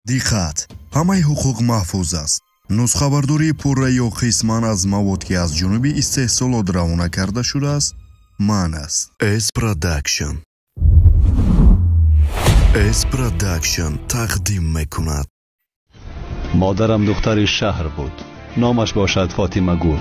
диққат! ҳамаи ҳуқуқ маҳфуз аст. нусхабардории пурра ё қисман аз мавод ки аз ҷунуби истеҳсолот равона карда шудааст маън аст. S Production тақдим мекунад. مادرم دختری شهر بود. نامش باشد فاطمه گل.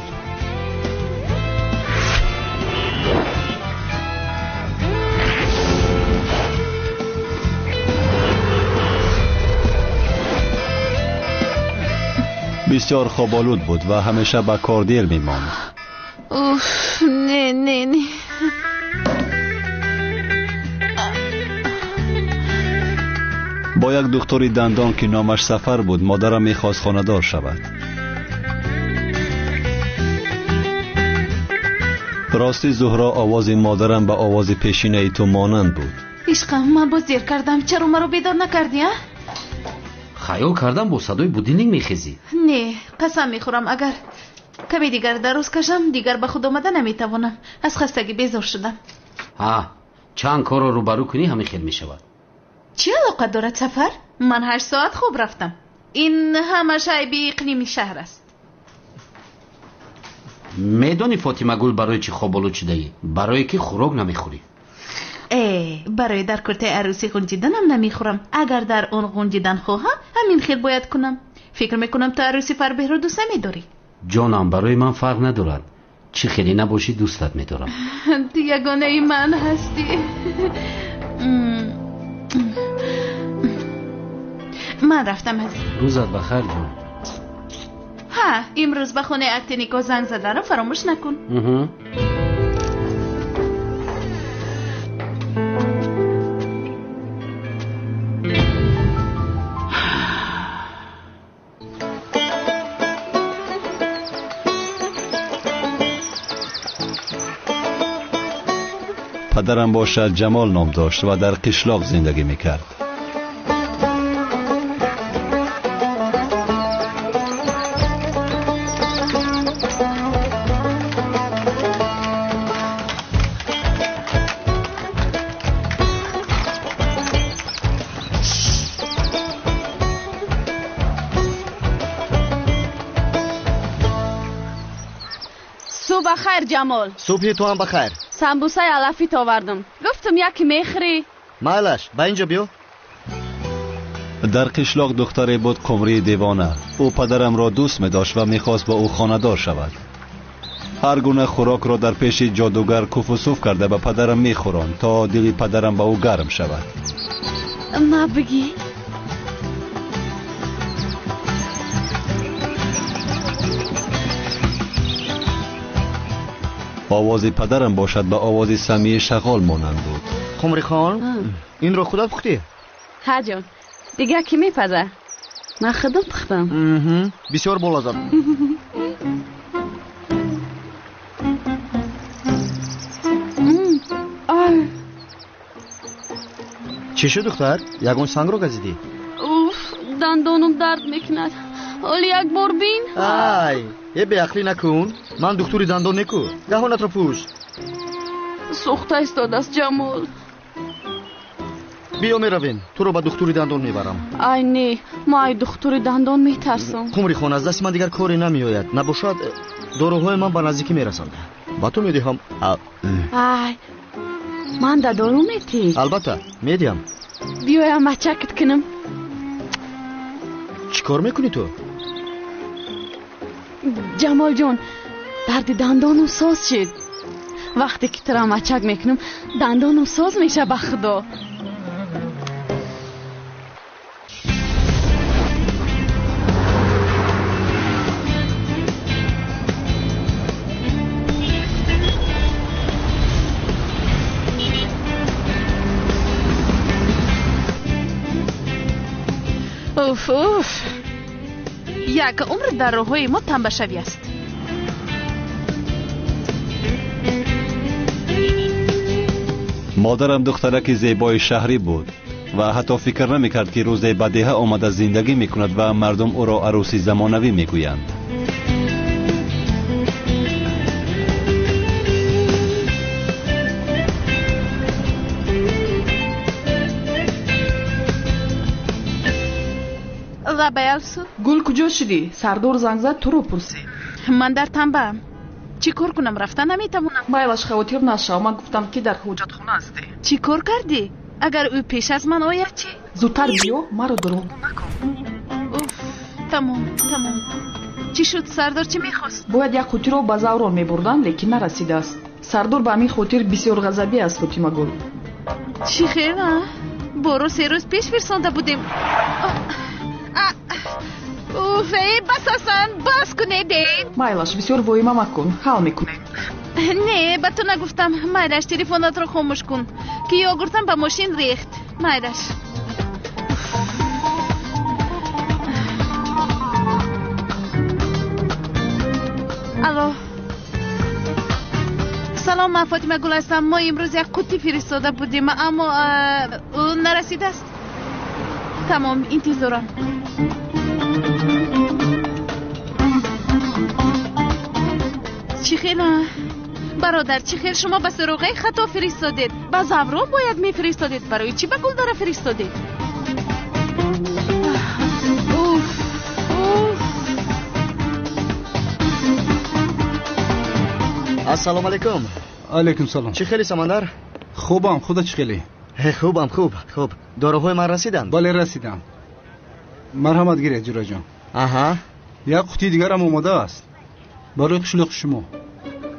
بسیار خوابالود بود و همیشه به کار دیر می‌ماند. اوف نه با یک دکتری دندان که نامش سفر بود مادرم می‌خواست خانه‌دار شود. راستی زهرا آواز مادرم به آواز پیشینه تو مانند بود. عشقم من باز دیر کردم، چرا مرا بیدار نکردی؟ خیال کردم با صدای بودینگ میخیزی. نه قسم میخورم اگر کمی دیگر دراز کشم دیگر به خود آمده نمیتوانم. از خستگی بیزار شدم. چند کار رو روبرو کنی همین خیل میشود. چه علاقه دارد سفر؟ من 8 ساعت خوب رفتم. این همه عیبی اقلیم شهر است. میدانی فاطمه گل برای چی خوابالود شده ای؟ برای که خوراک نمیخوری. برای در کرته عروسی گنجیدنم نمیخورم. اگر در اون گنجیدن خواهم همین خیل باید کنم. فکر میکنم تو عروسی فربه رو دوست نمیداری. جانم برای من فرق ندارد. چی خیلی نباشی دوستت میدارم. یگانه ای من هستی. من رفتم از روزت بخیر جان. امروز به خونه اکتینیکو زنگ زده رو فراموش نکن. پدرم باشد جمال نام داشت و در قشلاق زندگی میکرد. صبح بخیر جمال. صبح تو هم بخیر. سمبوسه علفیت آوردم. گفتم یکی میخری. مالش با اینجا بیو. در قشلاق دختری بود قمری دیوانه. او پدرم را دوست می داشت و میخواست با او خانه‌دار شود. هر گونه خوراک را در پیش جادوگر کفوسوف کرده به پدرم میخوران تا دل پدرم با او گرم شود. ما بگی؟ آواز پدرم باشد به آواز سمیع شغال مانند بود. قمری خان این رو خودت پختی؟ ها جان دیگه کی میپزه؟ من خودم پختم. بسیار بولازم. چی شد دختر؟ یگون سنگ رو گزیدی؟ اوف دندانم درد میکند. ولی یک بار بین. یه بیعقلی نکن. من دکتری دندان نکو. دهانت رو پوش. سوخته استاد است جمال. بیا میرویم. تو رو با دکتری دندان میبرم. ای نه ما ای دکتری دندان میترسم. قمری خان از دست من دیگر کاری نمیآید. نباشد داروهای من به نزدیکی میرسنده. با تو میدهم. من در دارو میتی؟ البته میدیم. بیایم مچکت کنم. چی کار میکنی تو؟ جمال جان درد دندانم ساز شد. وقتی که ترا مچک میکنم دندانم ساز میشه به خدا. اوف یک عمر در راههای ما تنبه شوی است. مادرم دخترک زیبای شهری بود و حتی فکر نمیکرد که روز بدیهه آمده زندگی میکند و مردم او را عروسی زمانوی میگویند. лабаялсу گل کجا شدی؟ سردار زنگ زد تو رو پرسید. من در تنبه چی کار کنم رفتن نمیتونم مایلش خاطر نشو من گفتم که در حاجت خونه هستی. چی کار کردی اگر او پیش از من آید چی زودتر بیا مرا دروغگو نکن. اوف تمام چی شد سردار چی میخواست باید یک قوطی رو به زوران میبردن لیکن نرسیده است. سردار به همین خاطر بسیار غضبی است فاطمه گل. چی خیر نه برو 3 روز پیش فرستاده بودیم اوف ای بس اصلا بس کنید مایلش بسیار وایمه مکن حل میکنیم. نه به تو نگفتم مایلش تلفنات رو خاموش کن که یاگورتم به ماشین ریخت مایلش. الو سلام من فاطمه گل هستم. ما امروز یک قوطی فرستاده بودیم اما او نرسیده است. تمام انتظارم. چی خیلی برادر چی خیلی شما به سراغه خطا فرستادید. به زوران باید میفرستادید. برای چی به گلدره فرستادید؟ السلام علیکم. علیکم سلام. چی خیلی سمندر؟ خوبم خودت چی خوبم خوب. داروهای من رسیدن؟ بله رسیدم. مرحمت گیره جورا جان. آها یک قوطی دیگر هم آماده است برای قشلق شما.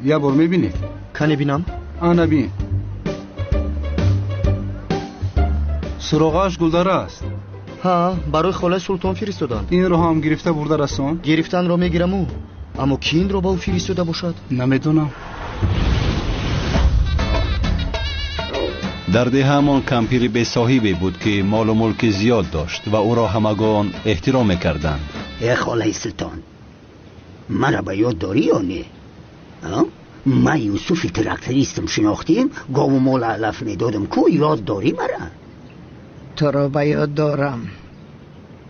یه بار میبینید؟ کنی بینم؟ آنه بین. سراغش گلدره است. ها برای خاله سلطان فرستادن. این رو هم گرفته برده رسان؟ گرفتن رو میگیرم او اما کی این رو با او فرستاده باشد؟ نمیدونم. در ده همان کمپیر به صاحبی بود که مال و ملک زیاد داشت و او را همگان احترام میکردند. ای خاله سلطان مرا به یاد داری یا نه؟ من یوسف ترکتریستم شناختیم گاو و مال علف میدادم کو یاد داری مرا؟ تو را به یاد دارم.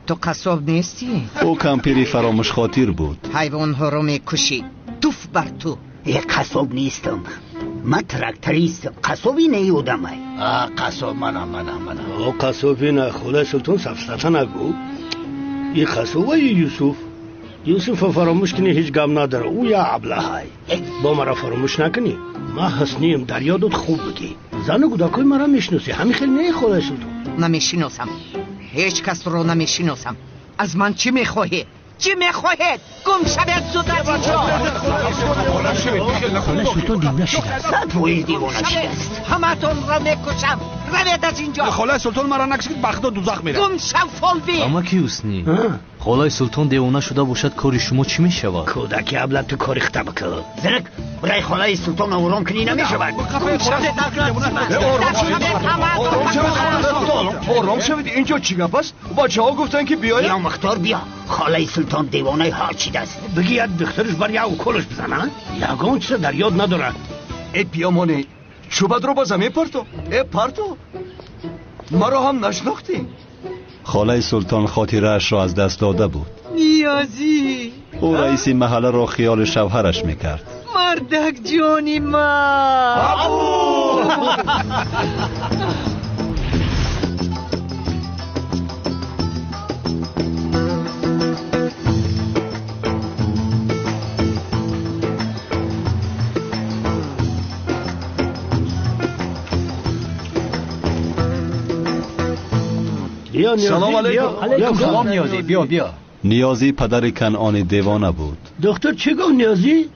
تو قصاب نیستی؟ او کمپیری فراموش خاطر بود. حیوان ها رو میکشی. توف بر تو. یک قصاب نیستم من ترکتریستم. قصابی نیودم ای قصاب منم او قصابی نه خاله سلطان سفسطه نگو. این قصاب یوسف فراموش کنی هیچ گم نداره. او یا عبله های با مرا فراموش نکنی. ما حسنیم در یادت خوب بگی. زن و گوداکای مرا میشناسی همین خیلی نه خاله سلطان؟ نمیشناسم. هیچ کس رو نمیشناسم. از من چی میخواهی؟ چی میخواهید؟ گم شوید زودت اینجا. خاله سلطان دیوانه شده است. پویز دیوانه شده است. همتون را میکشم. روید از اینجا. خاله سلطان مرا نکشید بخدا دوزخ میره. گم شو فولوی. اما کی حسنی خاله سلطان دیوانه شده باشد کاری شما چی میشود؟ کودکی ابله تو کاری خطا بکن. زرک برای خاله سلطان آرام کنی نمیشود. آرام شوید. اینجا چی گپ است؟ بچه ها گفتن که بیاید. بیا مختار بیا. خاله سلطان دیوانه هر چی دست بگی یک دخترش بر یا کلش بزنن. یگان چیز در یاد نداره. ای پیامونه چوبت رو با زمین پرتو. ای پرتو مرا هم نشناختی. خاله سلطان خاطرش را از دست داده بود. نیازی او رئیس محله را خیال شوهرش میکرد. مردک جانی من. سلام علیکم. سلام نیازی. بیا نیازی پدر کنعانی دیوانه بود. دختر چی گفت نیازی؟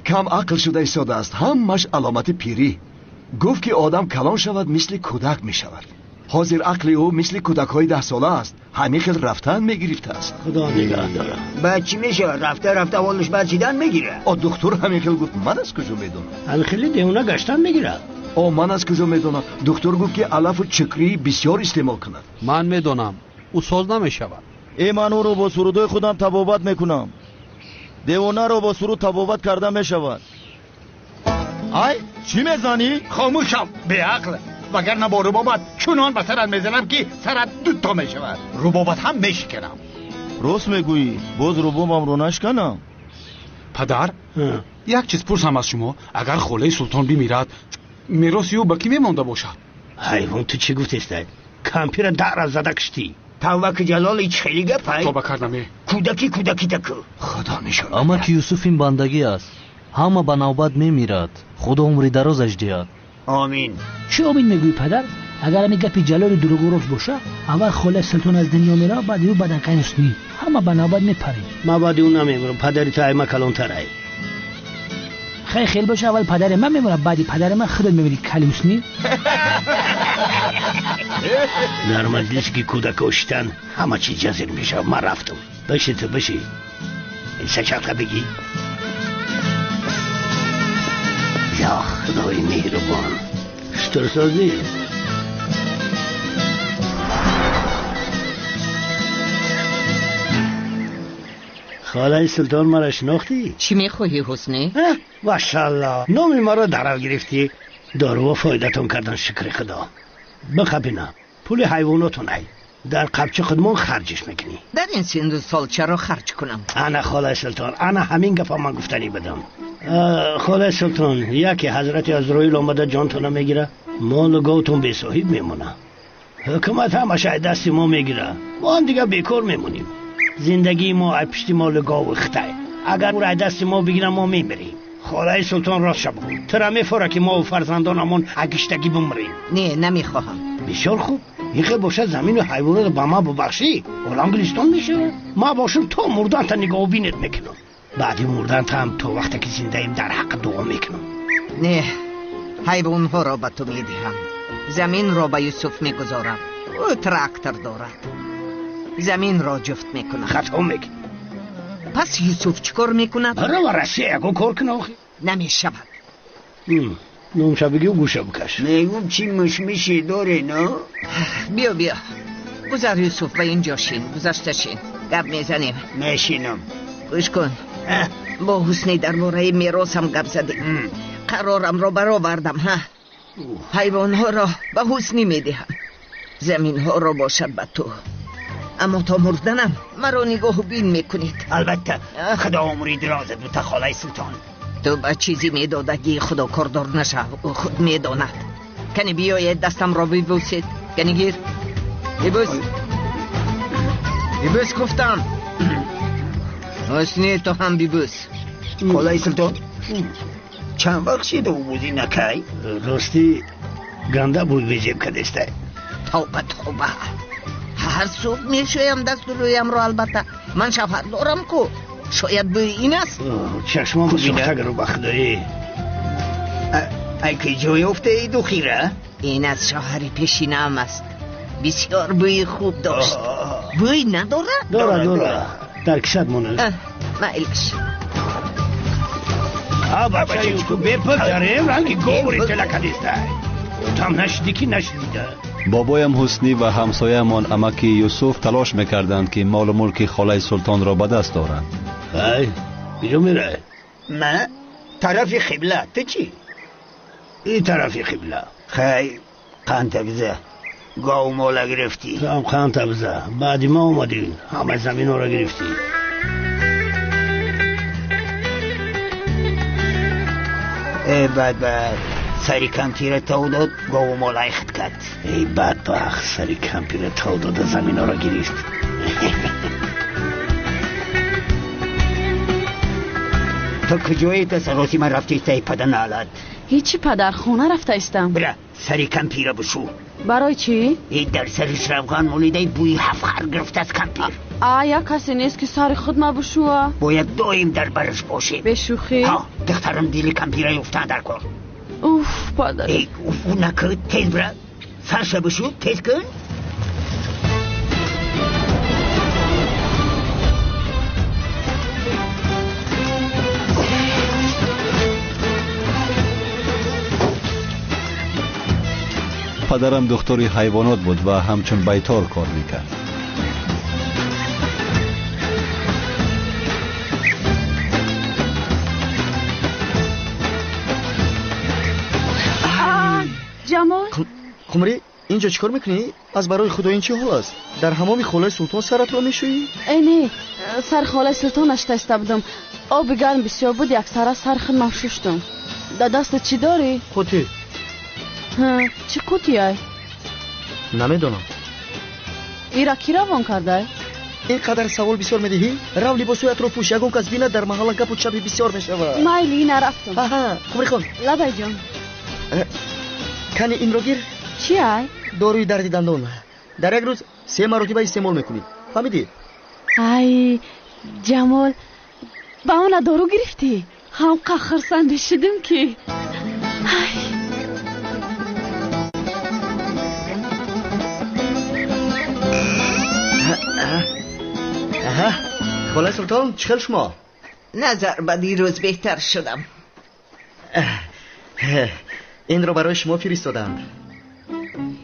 کم عقل شده ایستاده است. همش علامت پیری. گفت که آدم کلان شود مثل کودک می شود. حاضر عقل او مثل کودک های 10 ساله است. همین خیل رفتن می گرفته است. خدا نگه داره. بعد چی میشه؟ رفته حالش بچیدن میگیره. دکتر همین خیل گفت. من از کجا میدونم؟ همین خیلی دیوانه گشتن میگیره. من از کجا میدونم؟ دکتر گفت که علف و چکری بسیار استعمال کند. من میدونم او ساز نمیشود. من او رو با سرودای خودم تبابت میکنم. دیوانه رو با سرود تبابت کرده میشود. چی میزنی؟ خاموشم به عقل. وگرنه با ربابت چنان به سرت میزنم که سرت دوتا میشود. ربابت هم میشکنم. راست میگویی. باز ربابم رو نشکنم. پدر یک چیز پرسم از شما. اگر خاله سلطان بمیرد میراث او به کی میمانده باشد؟ حیوان تو چی گفتی است؟ کمپیر در از زده کشتی. توبک جلال هیچ خیلی گپای توبه کردمه کودکی تکو خدا نشان اما که یوسف این بندگی است همه به نوبت میمیرد خدا عمری درازش دهد آمین چی آمین میگوی پدر؟ اگر همین گپی جلال دروغ باشه اول خاله سلطان از دنیا میره بعد او بدن قین حسنی همه به نوبت میپرید ما بعد اون نمیمونم پدری تا ایما کلانتر ای خیلی باشه اول پدر من میمونه بعدی پدر من خودت میبینی کلی حسنی در مجلس که کودک کشتن همه چی جزیر میشه من رفتم بشی تو بشی سچاقه بگی یا خدای مهربان شترسازی خاله سلطان مرا شناختی؟ چی میخواهی حسنی؟ ماشاءالله نام مرا درو گرفتی دارو و فایدتون کردن شکر خدا بخبینم پول حیواناتون ای در قبچه خودمون خرجش میکنی در این سن سال چرا خرج کنم؟ انا خاله سلطان انا همین گفا من گفتنی بدم خاله سلطان یکی حضرت عزرائیل آمده جانتون میگیره مال گاوتون بی صاحب میمونه حکومت همشه دستی ما میگیره ما هم دیگه بیکار میمونیم زندگی ما پشتی مال گاو خطه اگر او را دست ما بگیرن ما میمیریم خاله سلطان راست شب کن ترا میفوره که ما و فرزندانمون اگشتگی بمریم نه نمیخواهم بسیار خوب یکی باشه زمین و حیوانات رو به ما ببخشی انگلستان میشه ما باشم تو مردن تا نگاه بینت میکنم بعدی مردن تا هم تو وقتی که زنده ایم در حق دعا میکنم نه حیوان ها را به تو میدهم زمین را به یوسف میگذارم او تراکتور دارد زمین را جفت میکنه خطا میکنه پس یوسف چکار میکنه؟ برای رسیه اگه کار کنه آخی نمیشود نوم شبگی و گوشه بکش میگم چی مشمشی داره نه؟ بیا گذار یوسف به اینجا شین گذاشته شین گپ میزنیم میشینم گوش کن با حسنی در باره میراثم گپ زدیم قرارم را برآوردم حیوان ها را به حسنی میدهم زمین ها را باشد به تو اما تا مردنم مرا نگاه بین میکنید البته خدا عمری درازت به خاله سلطان تو به چیزی میدادگی خدا کاردار نشه او خود میداند کنی بیاید دستم را ببوسید کنی گیر ببوس گفتم حسنی تو هم ببوس خاله سلطان چند وقت شده او بودی نکی؟ راستی گنده بود بجیب کدسته توبه هر صبح میشویم دست رویم رو البته من شفر دارم کو شاید به این است چشمام سوخته رو بخدایی ای که جای افته ای دو خیره این از شوهر پیشینم است بسیار بوی خوب داشت بوی نداره؟ داره در کشت مونه مایلش بچه یوتو بپذاره رنگی گوری تلکدیسته تام نشدیکی نشدیده بابایم حسنی و همسایه‌مان امکی یوسف تلاش میکردند که مال و ملک خاله سلطان را به دست دارند. بیرو میره؟ من طرف قبله تو چی؟ این طرف قبله خیلی قند تبزه گاو مالا گرفتی تو هم قند تبزه بعدی ما اومدیم همه زمین ها را گرفتی بعد سری کمپیر تاو داد گاو مالای خط کرد ای بدبخت سری کمپیر تاو داد زمین ها را گرفت تو کجایی تصراتی من رفتی تایی پدن آلد هیچی پدر خونه رفته استم بله سری کمپیر بشو برای چی؟ این در سرش روغان مولیده بوی هفخر گرفت از کمپیر یا کسی نیست که سر خود ما بشوه باید دایم در برش باشیم بشوخی؟ دخترم دیل کمپیره افتان در کن اوف پدر ای اوف نکرد تیز برد سرش بشو تیز کن پدرم دکتر حیوانات بود و همچون بیتار کار میکرد. جمال خمری اینجا چیکار میکنی؟ از برای خدا این چی حال است؟ در حمام خاله سلطان سرت را میشویی؟ نه سر خاله سلطانش تسته بودم آب گرم بسیار بود یک سر سر خودم شستم در دست چی داری؟ قوطی چی قوطی ای؟ نمیدونم ایرا کی روان کرده؟ اینقدر سوال بسیار میدهی؟ رو لباسویت پوش، یگون کس بینه در محل گپ و چپی بسیار میشود. مایلی نرفتم. آها خبری خون. لبای جان کنی این رو گیر. چی های؟ داروی درد دندان. در یک روز 3 مرتبه استعمال میکنی. فهمیدی؟ ای جمال با اون دارو گرفتی؟ هم خرسنده شدم که خاله سلطان چخل شما؟ نظر به دیروز بهتر شدم. این رو برای شما فرستادند.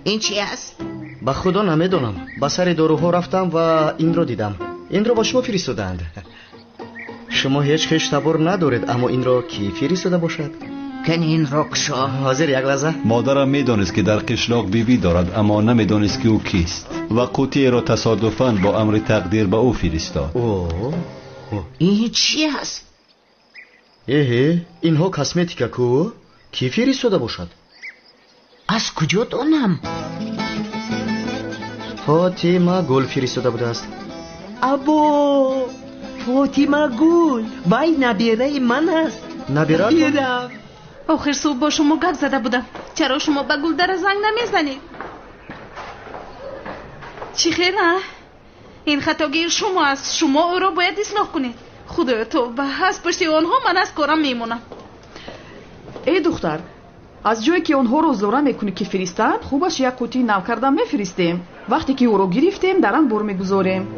این چی است؟ به خدا نمیدونم. با سر داروها رفتم و این رو دیدم. این رو با شما فرستادند. شما هیچ خش تبار ندارید، اما این رو کی فرستاده باشد؟ کنی این رکشا حاضر یک لحظه؟ مادرم میدانست که در قشلاق بیبی دارد، اما نمیدانست که او کیست و قوطی را تصادفاً با امر تقدیر به او فرستاد. این چی است؟ اینها کاسمتیکا کو کی فرستاده باشد؟ از کجا دانم؟ فاطمه گل فرستاده بوده است. ابو فاطمه گل بای نبیره من است. نبیره؟ آخر صبح با شما گپ زده بودم. چرا شما به گل در زنگ نمیزنید؟ چی خیره؟ این خطاگیر شما است. شما او را باید اصلاح کنید. خدایا توبه، از پشت آنها من از کارم میمونم. ای دختر، از جایی که آنها رو زوره میکنی که فرستند، خوبش یک قوطی نوکردن میفرستیم. وقتی که او رو گرفتیم در آن بر میگذاریم.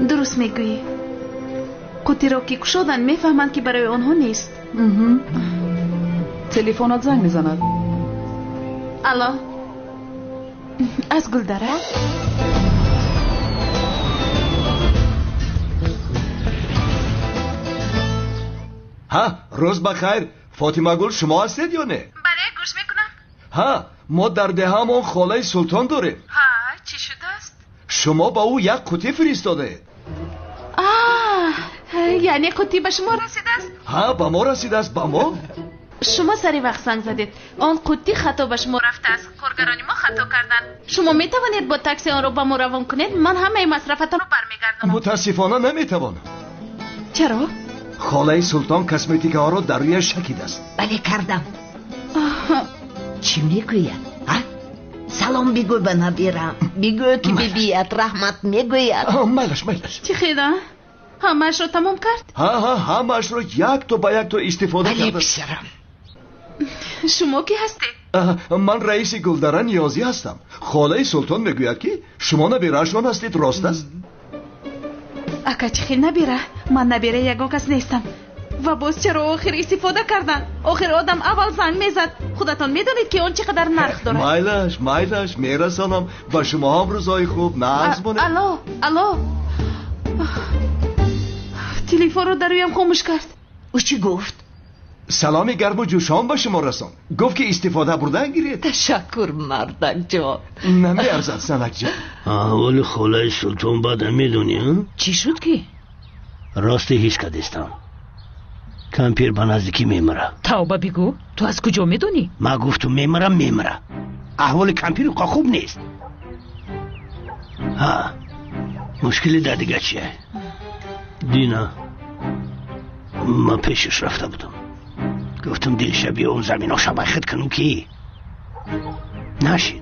درست میگویی. قوطی را که کشادن میفهمند که برای آنها نیست. تلفنات زنگ میزند. الو، از گل داره؟ ها روز بخیر. فاطمه گل شما هستید یا نه؟ بله گوش میکنم. ها ما در دهمون خاله سلطان داریم. ها چی شده است؟ شما با او یک قوطی فرستاده. یعنی قوطی به شما رسیده است؟ ها با ما رسیده است. با ما؟ شما سری وقت زنگ زدید. آن قوطی خطا به شما رفته است. کارگران ما خطا کردند. شما میتوانید با تاکسی آن رو به ما روان کنید؟ من همه مصرفتان رو برمیگردانم. متاسفانه نمیتوانم. چرا؟ خاله سلطان کسمتیکا ها رو در روی شکید است. بله کردم. چی میگوید؟ سلام بگو به نبیرم. بگو که بیبیت رحمت میگوید. مالش چی خیده؟ همه‌اش رو تمام کرد؟ همه‌اش رو یک تا به یک تا استفاده کرد. بله پسرم. شما کی هستی؟ من رئیس گلدره نیازی هستم. خاله سلطان میگوید که شما نبیره‌شان هستید. راست است؟ اکا چی خیلی نبیره؟ من نبیره یگان کس نیستم. و باز چرا آخر استفاده کردن؟ آخر آدم اول زنگ میزد. خودتان میدونید که اون چقدر نرخ داره. مایلش میرسانم. با شما هم روزای خوب. نازمونه. الو تلفن رو در رویم خاموش کرد. او چی گفت؟ سلامی گرم و جوشان با شما رسان. گفت که استفاده بردن گیرید. تشکر مردک جان. نمی ارزد سنک جان. احوال خاله سلطان بعد میدونی؟ چی شد که؟ راستی هیچ کدستان کمپیر به نزدیکی میمره. توبه بگو، تو از کجا میدونی؟ ما گفتم میمره. احوال کمپیر خوب نیست. مشکلی در دیگه چیه؟ دینا ما پیشش رفته بودم. گفتم دل شبیه اون زمین ها شبه خد کنم که نشید.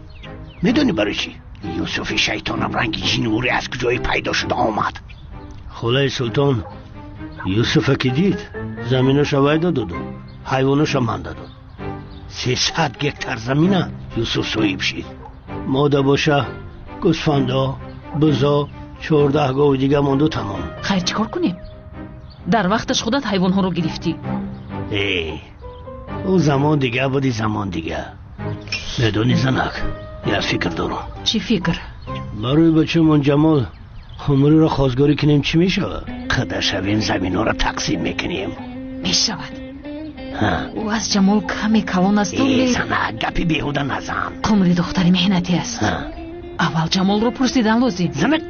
میدونی برای چی؟ یوسف شیطانم رنگ جنوری از کجای پیدا شده آمد. خاله سلطان یوسف که دید زمینش وای داد، حیوانش من داد. 300 گکتر زمینه یوسف صاحب شید. ماده باشه گوسفندا بزا 14 گاو دیگه ماندو تمام. خیر چیکار کنیم؟ در وقتش خودت حیوان ها رو گرفتی. او زمان دیگه بودی زمان دیگه. میدونی زنک یه فکر دارم. چی فکر؟ برای بچه من جمال عمری را خواستگاری کنیم چی میشه؟ قدر شویم زمین ها را تقسیم میکنیم. میشود. او از جمال کمی کلان است. زنک گپی بیهوده نزن. قمری دختری مهنتی است. اول جمال رو پرسیدن لازم. زنک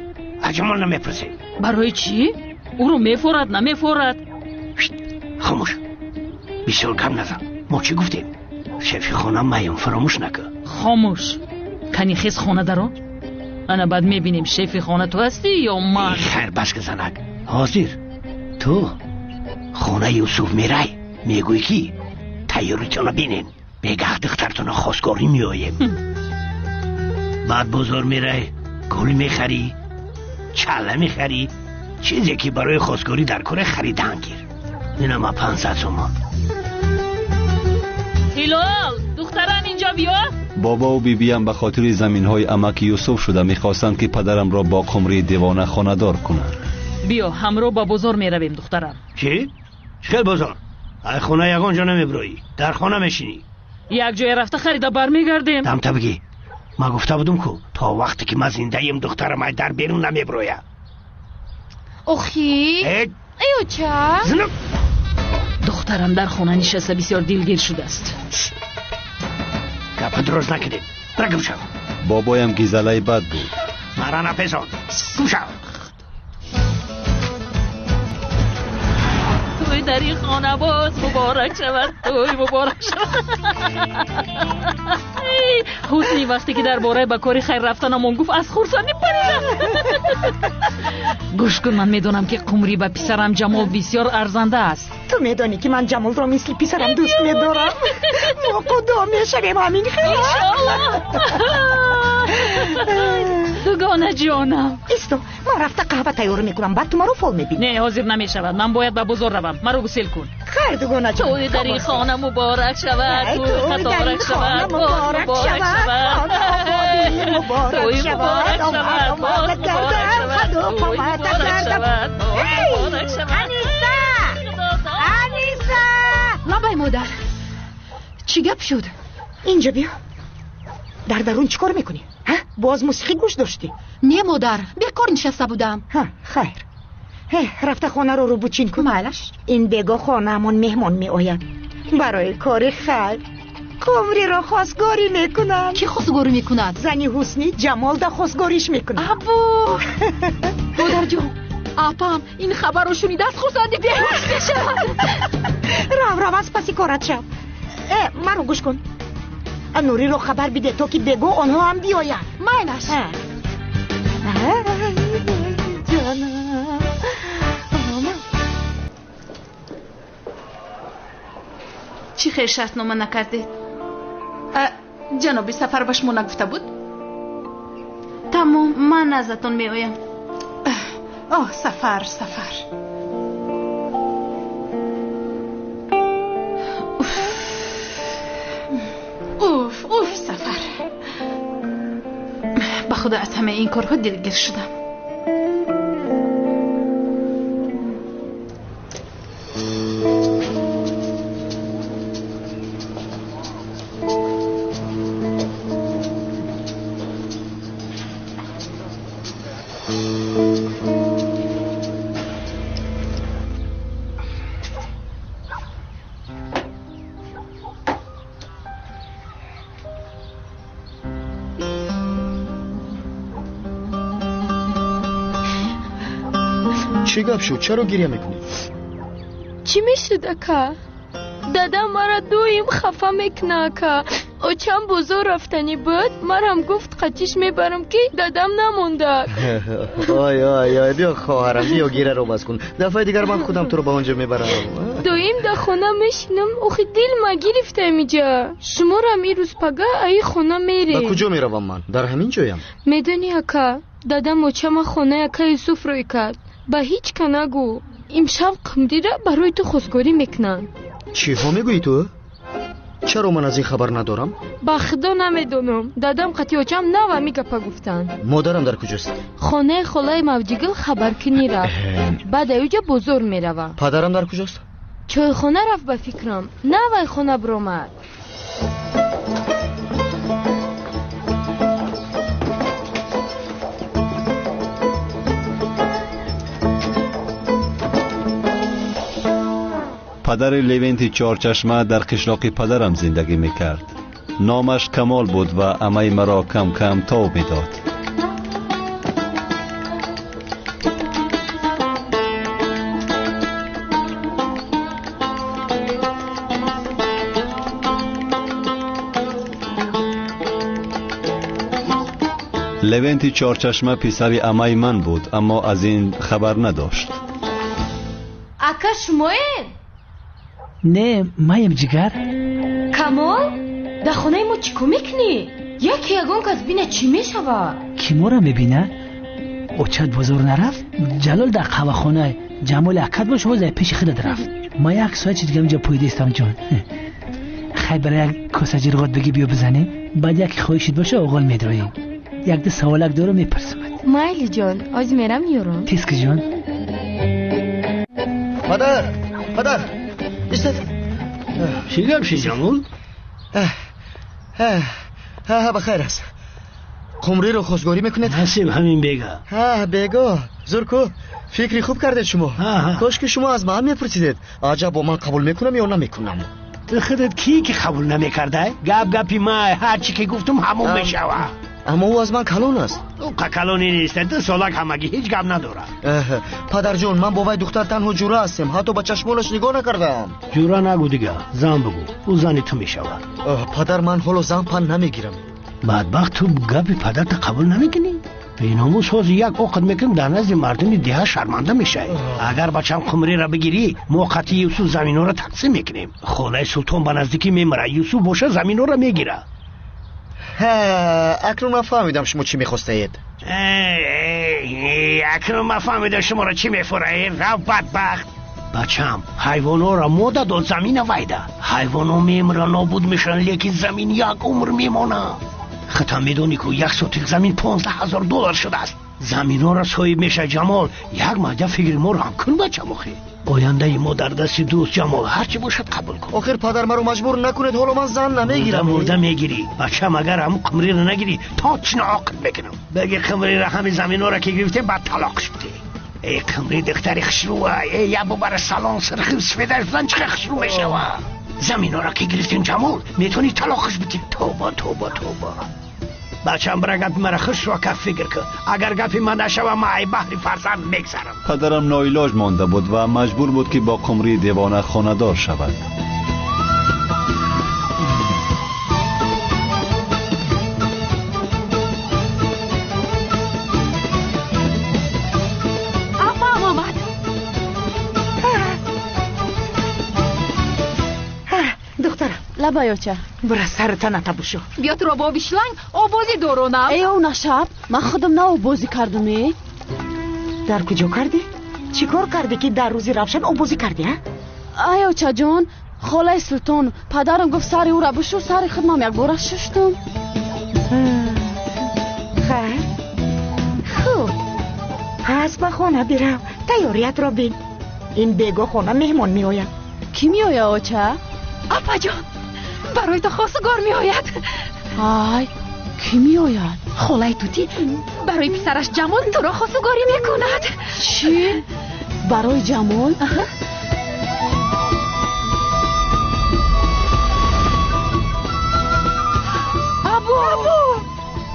از جمال نمیپرسید. برای چی؟ او رو میفورد نمیفورد؟ خاموش بسیار کم نزن. ما چی گفتیم؟ شفی خانم مایم فراموش نکن. خاموش کنی خیز خانه درو؟ انا بعد میبینیم شیف خانه تو هستی یا من. خیر بس که زنک. حاضر تو خونه یوسف میرای میگوی کی تیاریتون بینین میگه دخترتون خواستگاری میایم. بعد بازار میرای گل میخری چله میخری چیزی که برای خواستگاری در کره خریدن گیر. اینم 500 تومان. هلال دختران اینجا بیا. بابا و بیبی هم به خاطر زمین‌های عمک یوسف شده میخواستند که پدرم را با قمری دیوانه خانه‌دار کنند. بیا همراه با بازار میرویم دخترم. چی؟ چه بازار؟ ای خونه یگانجا نمیبرایی در خانه میشینی. یک جای رفته خریده برمیگردیم. دم بگی ما گفته بودم که تا وقتی که من زنده ایم دخترم ای در بیرون نمیبرویه. اخی ایو چه؟ دخترم در خانه نشسته بسیار دلگیر شده است. گپ درست نکردیم. برو گم شو. بابایم گیزلای بد بود. مرا نپسان. گم شو. توی در این خانه باز مبارک شود. توی مبارک شود. حسنی وقتی که در باره به کاری خیر رفتن همون گفت از خورسانی پریدم. گوش کن من میدونم که قمری به پسرم جمال بسیار ارزنده است. تو میدانی که من جمال را مثل پسرم دوست میدارم. ما خدا میشویم همین خیلی. انشالله. دوگانه جانم. ایستو من رفته قهوه تیار میکنم بعد تو ما رو فال میبینی. نه حاضر نمیشود من باید به بازار روم. مرا گسیل کن. خیر دوگانه جان. توی در این خانه مبارک شود. توی در این خانه مبارک شود. توی مبارک شود. انیسا لابای مادر چی گپ شد؟ اینجا بیا. در درون چیکار میکنی؟ باز موسیقی گوش داشتی؟ نه مادر بیکار نشسته بودم. خیر رفته خانه رو بوچین کن. معلش این بگاه خانه همون مهمان می آید برای کار خیر. قمری را خواستگاری میکنن. کی خواستگاری میکند؟ زنی حسنی جمال دا خواستگاریش میکنن. ابو مادر جون اپام این خبر رو شنیده از خورسندی بیهوش میشه. رو از پسی کارت شو. من رو گوش کن. نوری رو خبر بیده تا که بگو آنها هم بیاین. مایلش چی خیر شرطنامه نکردید؟ جنابی سفر به شما نگفته بود؟ تمام من ازتون می آیم. سفر اوف سفر. به خدا از همه این کارها دلگیر شدم. چی گپ شد؟ چرا گریه میکنی؟ چی میشد اکا؟ دادا مرا دویم خفه میکنه اکا. او چند بزرگ رفتنی بود مرم گفت قطیش میبرم که دادم نمونده. آی بیا خواهرم بیا گیره رو بس کن. دفعه دیگر من خودم تو رو با اونجا میبرم. دویم در خونه میشینم اوخی دل ما گرفته میجا. شما را می روز پگه ای خونه میری. با کجا میروم من؟ در همین جایم. میدونی اکا دادم موچم خونه اکا یوسف روی کرد. با هیچ که نگو امشب قمری را برای تو خواستگاری میکنن. چی ها میگویی تو؟ چرا من از این خبر ندارم؟ با خدا نمیدونم. دادم قطیاچم نه و میگه پا گفتن. مادرم در کجاست؟ خانه خلای موجگل خبر کنی رفت. بعد اوجا بزرگ میروه. پدرم در کجاست؟ چای خانه رفت به فکرم نه وای خانه برامد. پدر لیونتی چهارچشمه در قشلاق پدرم زندگی میکرد. نامش کمال بود و عمه مرا کم کم تاب میداد. لونت چارچشمه پسر عمه من بود اما از این خبر نداشت. اکا شمایین؟ نه مایم جگر. کمال؟ در خونه ما چیکو میکنی؟ یکی یگان کس بینه چی میشوه؟ کی ما را میبینه؟ اوچت بزرگ نرفت؟ جلال در قهوه خانه جمال اکد باشه و زی پیش خودت رفت. ما یک ساعت چی دیگه اینجا پویده استم جان. خیلی برای یک کاسه جرغات بگی بیا بزنی بعد یک خواهشید باشه اغال میدرویم. یک ده سوالک دارم میپرسمت. مایلی جان از میرم یورم. تیسک جان. پدر استاد چی گپ شی جمال؟ بخیر است. قمری رو خوشگواری میکنید؟ نسیم همین بگا. بگا زورکو فکری خوب کردید شما. کاش که شما از من میپرسیدید عجب با من قبول میکنم یا نمیکنم. تو خودت کی که قبول نمیکرده؟ گپی ما هر چی که گفتم همون میشوه. اما او از من کلون است. او کلونی نیست. 2 سالک همگی هیچ گپ نداره. پدر جون من با وای دختر تنها جوره هستم. حتی با چشمولش نگاه نکردم. جوره نگو دیگه. زن بگو. او زنی تو میشوه. پدر من حالا زن پن نمیگیرم. بدبخت تو گپی پدرت قبول نمیکنی؟ بیناموس هاز یک عقد میکنم در نزد مردم دیگه شرمنده میشه. اگر بچم قمری را بگیری موقتی یوسف زمینو را تقسیم میکنیم. خاله سلطان به نزدیکی میمره یوسف باشه زمینو را میگیره. اکنون من فهمیدم شما چی میخواستید. اکنون من فهمیدم شما را چی میفرهید. رو بدبخت بچم حیوانا را ماده داد زمین ویده. حیوانا میمره نابود میشن لیکن زمین یک عمر میمانه. خطا میدونی که 1 سوتیک زمین $15,000 شده است. زمین ها را صاحب میشه جمال. یک مجه فکر ما را هم کن بچه مخی. آینده ما در دست دوست جمال هرچی باشد قبول کن. آخر پدر مرا مجبور نکنید حالا من زن نمیگیرم. مرده میگیری بچه اگر هم قمری را نگیری تا چنه عاقل بکنم. بگی قمری را همه زمین ها را که گرفته بعد طلاقش بده. ای قمری دختری خشروه ای یا ببر سالان سرخی سفیده شدن چه خشرو میشوه. زمین ها را که گرفتین جمال میتونی طلاقش بدی. توبه بچم برای گپی مرا خوش رو که فکر کن. اگر گپی من نشوه ما ای بحری فرزند میگذرم. پدرم ناعلاج مانده بود و مجبور بود که با قمری دیوانه خانه‌دار شود. لبایوچه برا سرتا نتبوشو بیا تو رو با بیشلنگ آبازی دورونم. ای اون شب من خودم نه آبازی کردم. در کجا کردی؟ چی کار کردی که در روزی روشن آبازی کردی؟ ایوچه جان خاله سلطان پدرم گفت سری او را بشو سری خودم یک بار ششتم. خیر خوب پس به خانه بیرم تیاریت را بین. این بیگا خانه مهمان می آید. کی می آید اوچه؟ اپا جان برای تو خواستگار می آید. آی کی می آید؟ خالای توتی برای پسرش جمال تو را خواستگاری می کند. چی؟ برای جمال؟ ابو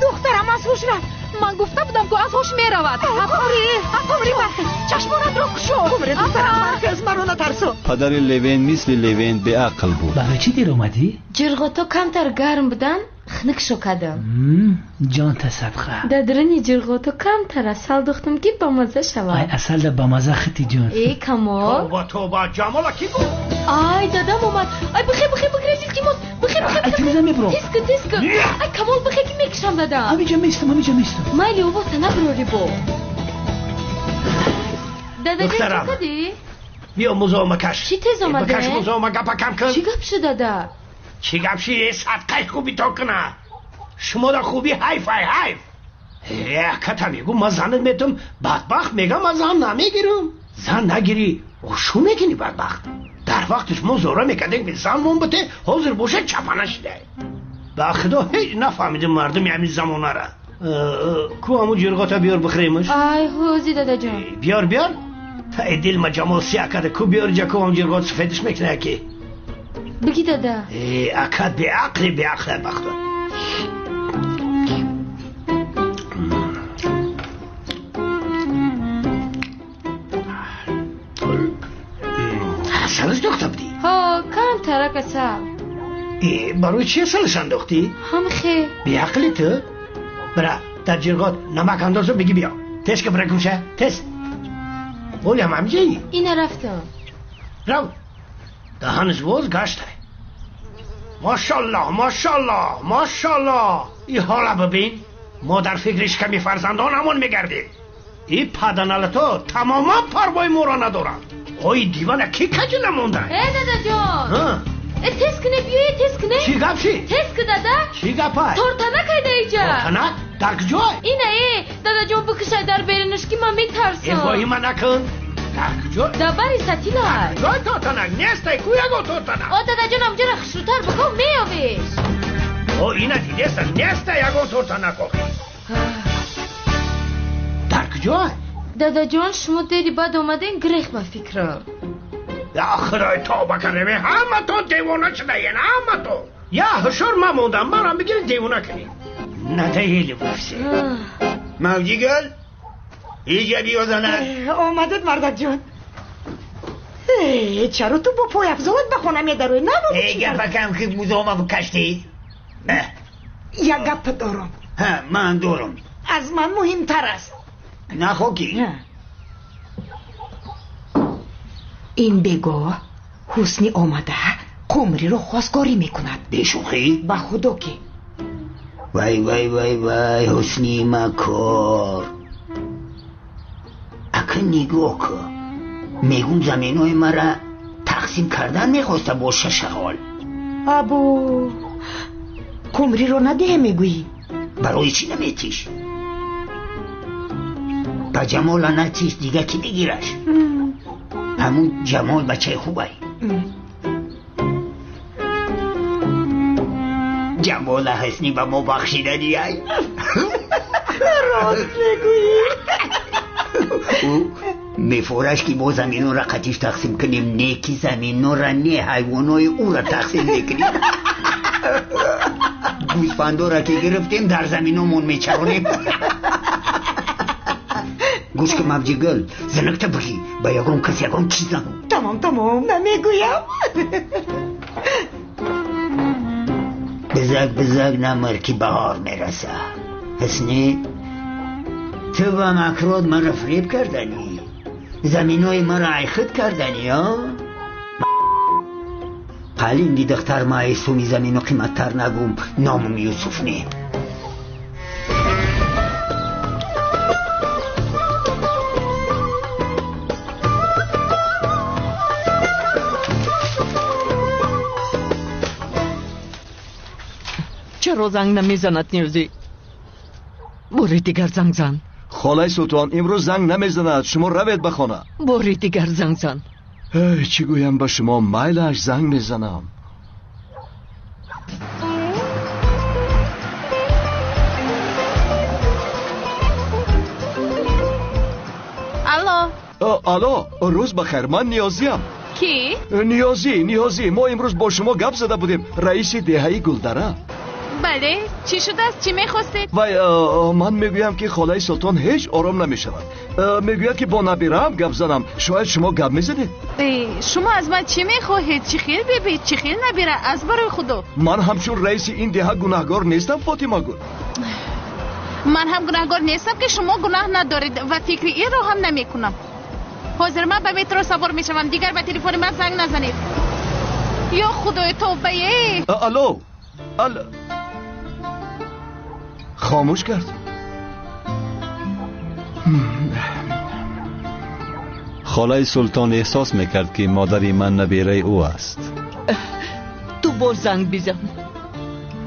دخترم از هوش رفت. من گفته بودم که از هوش می رود. قمری چشمانت را کشو. قمری دخترم مرکز مرا نترسو. پدر لوین مثل لوین به عقل بود. برای چی دیر اومدی؟ جرغاتا کمتر گرم بودن خنک شو کردم. جان تا صدقه. دادرنی جرغاتا کمتر اصل دختم که بامزه شود. ای اصل ده بامزه خطی جان. ای کمال. توبه جمالا کی بود؟ ای دادم اومد. ای بخیر رسید کی بود. بخیر. تیزه میبرو. تیسک. ای کمال بخیر که میکشم دادم. همینجا میستم. مایلی او واسه نبروری بو. دادا چی کردی؟ بیا مزاحمه کش. چی تیز آمده؟ بکش مزاحمه گپا کم کن. چی گپ شد دادا؟ چی گپ شی صدقه خوبی تو کنه. شما دا خوبی حیف. کتا میگو من زنت میتونم بدبخت میگم من زن نمیگیرم. زن نگیری شو میکنی بدبخت. در وقتش ما زوره میکردیم که زن مون بته حاضر باشه چپنش ده. با خدا هیچ نفهمیدم مردم همین زمانه را. کو همون جرغاتا بیار بخریمش. ای حوزی دادا جان. بیار تا دل ما جمال سیاه کرده کو بیار جا کو همون جرغات سفیدش میکنه که بگی دادا. اکد به عقل بخدا. سرش دختم دی؟ ها کم ترک اصل. برای چی سرش انداختی؟ هم خیر. به عقلی تو؟ برا در جرگات نمک اندازو بگی بیا تست که برای کوشه تست بولیم همجایی اینه رفتم رو دهنش باز گشته ماشالله ماشالله ماشالله این حالا ببین ما در فکرش کمی فرزندانمون میگردیم این پدنال تو تماما پروای مورا ندارن اوی دیوانه کی کجی نمونده دادا جان تست کنه بیایی تست کنه چی گپ چی؟ تست که دادا چی گپ های؟ تورتنک ایده ایجا تورتنک؟ در کجای؟ اینه دادا جان بکشه در برنش که من میترسم ایوایی من نکن در کجای؟ در بری ستیل های کجای تورتنک؟ نیسته کویا گو تورتنک دادا جان همجا را خشوتر بکن میاویش اینه دیدسته نیسته یگو تورتنک در کجای؟ دادا جان شما دیری بعد اومدین گریخ با فکرم یا خدای توبه کنه همه تو دیوانه شده این همه تو یا هشور ما موندم برام بگیری دیوانه کنی نه دیلی بفسی موجی گل ایجا بیا زنه آمدید مردک جان چرا تو با پای افزامت بخونم یه دروی نمونی ای گفه کم که بوزامه بکشتی یک گپ دارم من دارم از من مهمتر است نه خوکی این بگو حسنی آمده قمری رو خواستگاری میکند بشوخی؟ به خدا که وای وای وای وای حسنی مکار اکه نگاه که میگون زمین های مرا تقسیم کردن میخواسته با ششغال ابو قمری رو نده میگویی برای چی نمیتیش؟ با جمال نتیش دیگه کی بگیرش؟ همون جمال بچه خوبه جمال حسنی به ما بخشیده دیگه راست میگویی میفورش که ما زمین را قطیش تقسیم کنیم نیکی زمین را نه حیوانای او را تقسیم میکنیم گوسفندا را که گرفتیم در زمینمون میچرونیم گوش که مبجی گل زنکته بگی با یکم کسی یکم چیز نگو تمام نمیگویم بزرگ نمر که بهار میرسه حسنی تو با مکراد من را فریب کردنی زمینای من را عیخت کردنی ها قلینگی دختر ما ایسومی زمینو قیمت تر نگوم نامم یوسف نیم چرا زنگ نمیزند نیوزی؟ باری دیگر زنگ زن خالای سلطان امروز زنگ نمیزند شما روید به خانه باری دیگر زنگ زن چی گویم به شما میلش زنگ میزنم الو روز بخیر من نیازیم کی؟ نیازی ما امروز با شما گپ زده بودیم رئیس دهه‌ای گلدره بله چی شده است چی میخواستید؟ وای من میگویم که خالای سلطان هیچ آرام نمیشود میگوید که با نبیره هم گپ زنم شاید شما گپ میزدید شما از من چی میخواهید؟ چی خیل ببید چی خیل نبیره از برای خدا من همچون رئیس این دهه گناهگار نیستم فاطمه گل من هم گناهگار نیستم که شما گناه ندارید و فکر این رو هم نمیکنم حاضر من به مترو سوار میشوم دیگر به تلفن من زنگ نزنید یا خدای توبه الو خاموش کرد خالای سلطان احساس میکرد که مادری من نبیره او است تو باز زنگ بزن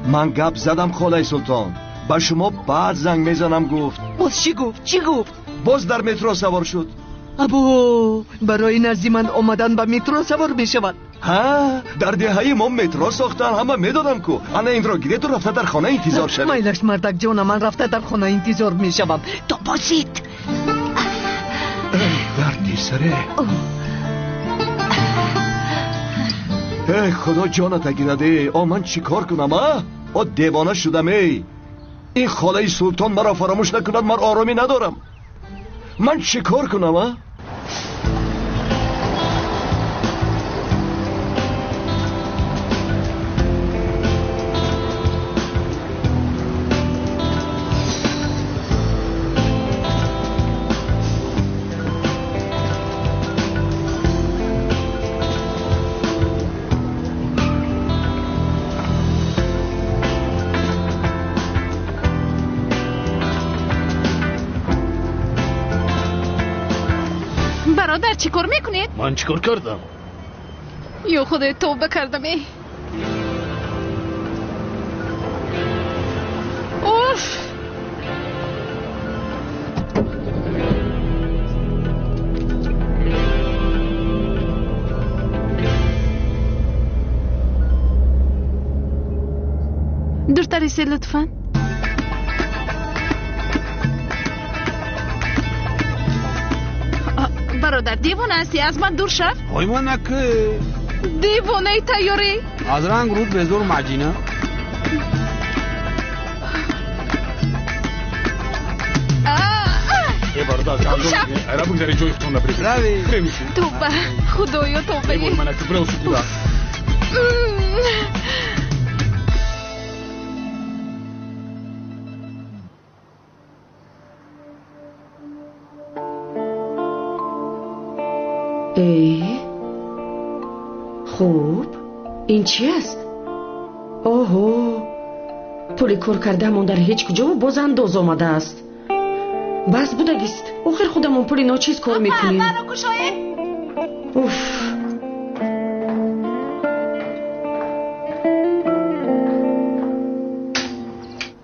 من گپ زدم خالای سلطان با شما بعد زنگ میزنم گفت باز چی گفت باز در مترو سوار شد ابو برای نزدی من آمدن به مترو سوار میشود در دهه ما مترو ساختن همه میدادن کو انا این را گیره تو رفته در خانه انتظار شد میلش مردک جان من رفته در خانه انتظار میشوم تو باشید دردی سره ای خدا جانت گیرده من چی کار کنم دیوانه شدم این خاله سلطان مرا فراموش نکند من آرامی ندارم من چی کار کنم برادر چی کار میکنید؟ من چی کار کردم؟ یا خدای توبه کردم. اوف. دورتر ایسید لطفاً. برادر دیوانه هستی؟ از من دور شو. حیوانه که دیوانه تیاری از رنگ رود به زور مجینه. ای برادر چندون ایرا بگذاری جوی فتون نبریزی روی توبه خدایا توبه. ای بود منه که برو سکو دا. خوب این چی است؟ اوهو پولی کار کرده من در هیچ کجا و باز انداز آمده است. بس بودگیست آخر خودمون پولی ناچیز کار میکنیم. اوف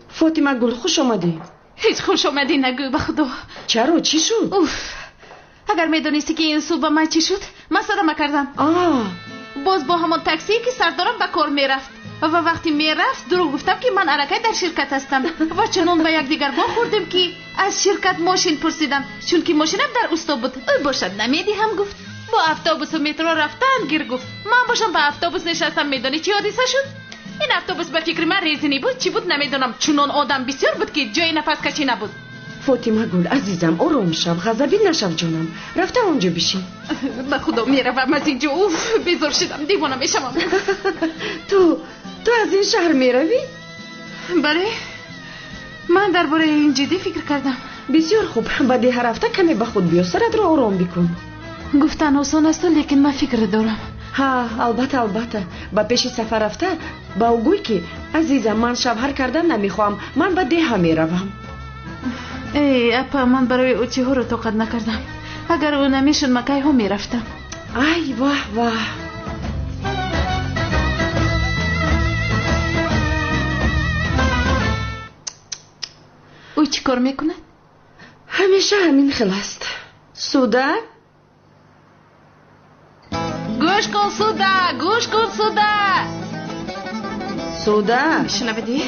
فاطمه گل خوش آمدی. هیچ خوش آمدی نگو به خدا. چرا چی شد؟ اوف اگر میدونستی که این صبح من چی شد من صدمه کردم. باز با همون تاکسی که سردارم به کار میرفت و وقتی میرفت دروغ گفتم که من الکی در شرکت هستم و چنان به یک دیگر خوردیم که از شرکت ماشین پرسیدم چون که ماشینم در اوستا بود. باشد نمیدی هم گفت با اتوبوس و مترو رفتن گیر گفت من باشم به اتوبوس نشستم. میدونی چی حادثه شد؟ این اتوبوس به فکر من ریزنی بود چی بود نمیدونم چنان آدم بسیار بود که جای نفس کشی نبود. فاطمه گل عزیزم آرام شو غضبی نشو جانم. رفتم اونجا بشین. به خدا میروم از اینجا. اوف بیزار شدم دیوانه میشم. تو از این شهر میروی؟ بله من درباره این جدی فکر کردم. بسیار خوب بعد هر هفته کمی به خود بیا سرت رو آرام بکن. گفتن آسان است لیکن من فکر دارم. ها البته با پیش سفر رفته با او گوی که عزیزم من شوهر کردن نمیخوام من به ده میروم. ای اپا من برای او چی ها رو طاقت نکردم. اگر او نمیشد مکای ها میرفتم. ای واه او چی کار میکنه؟ همیشه همین خیل است. سودا گوش کن سودا شنودی؟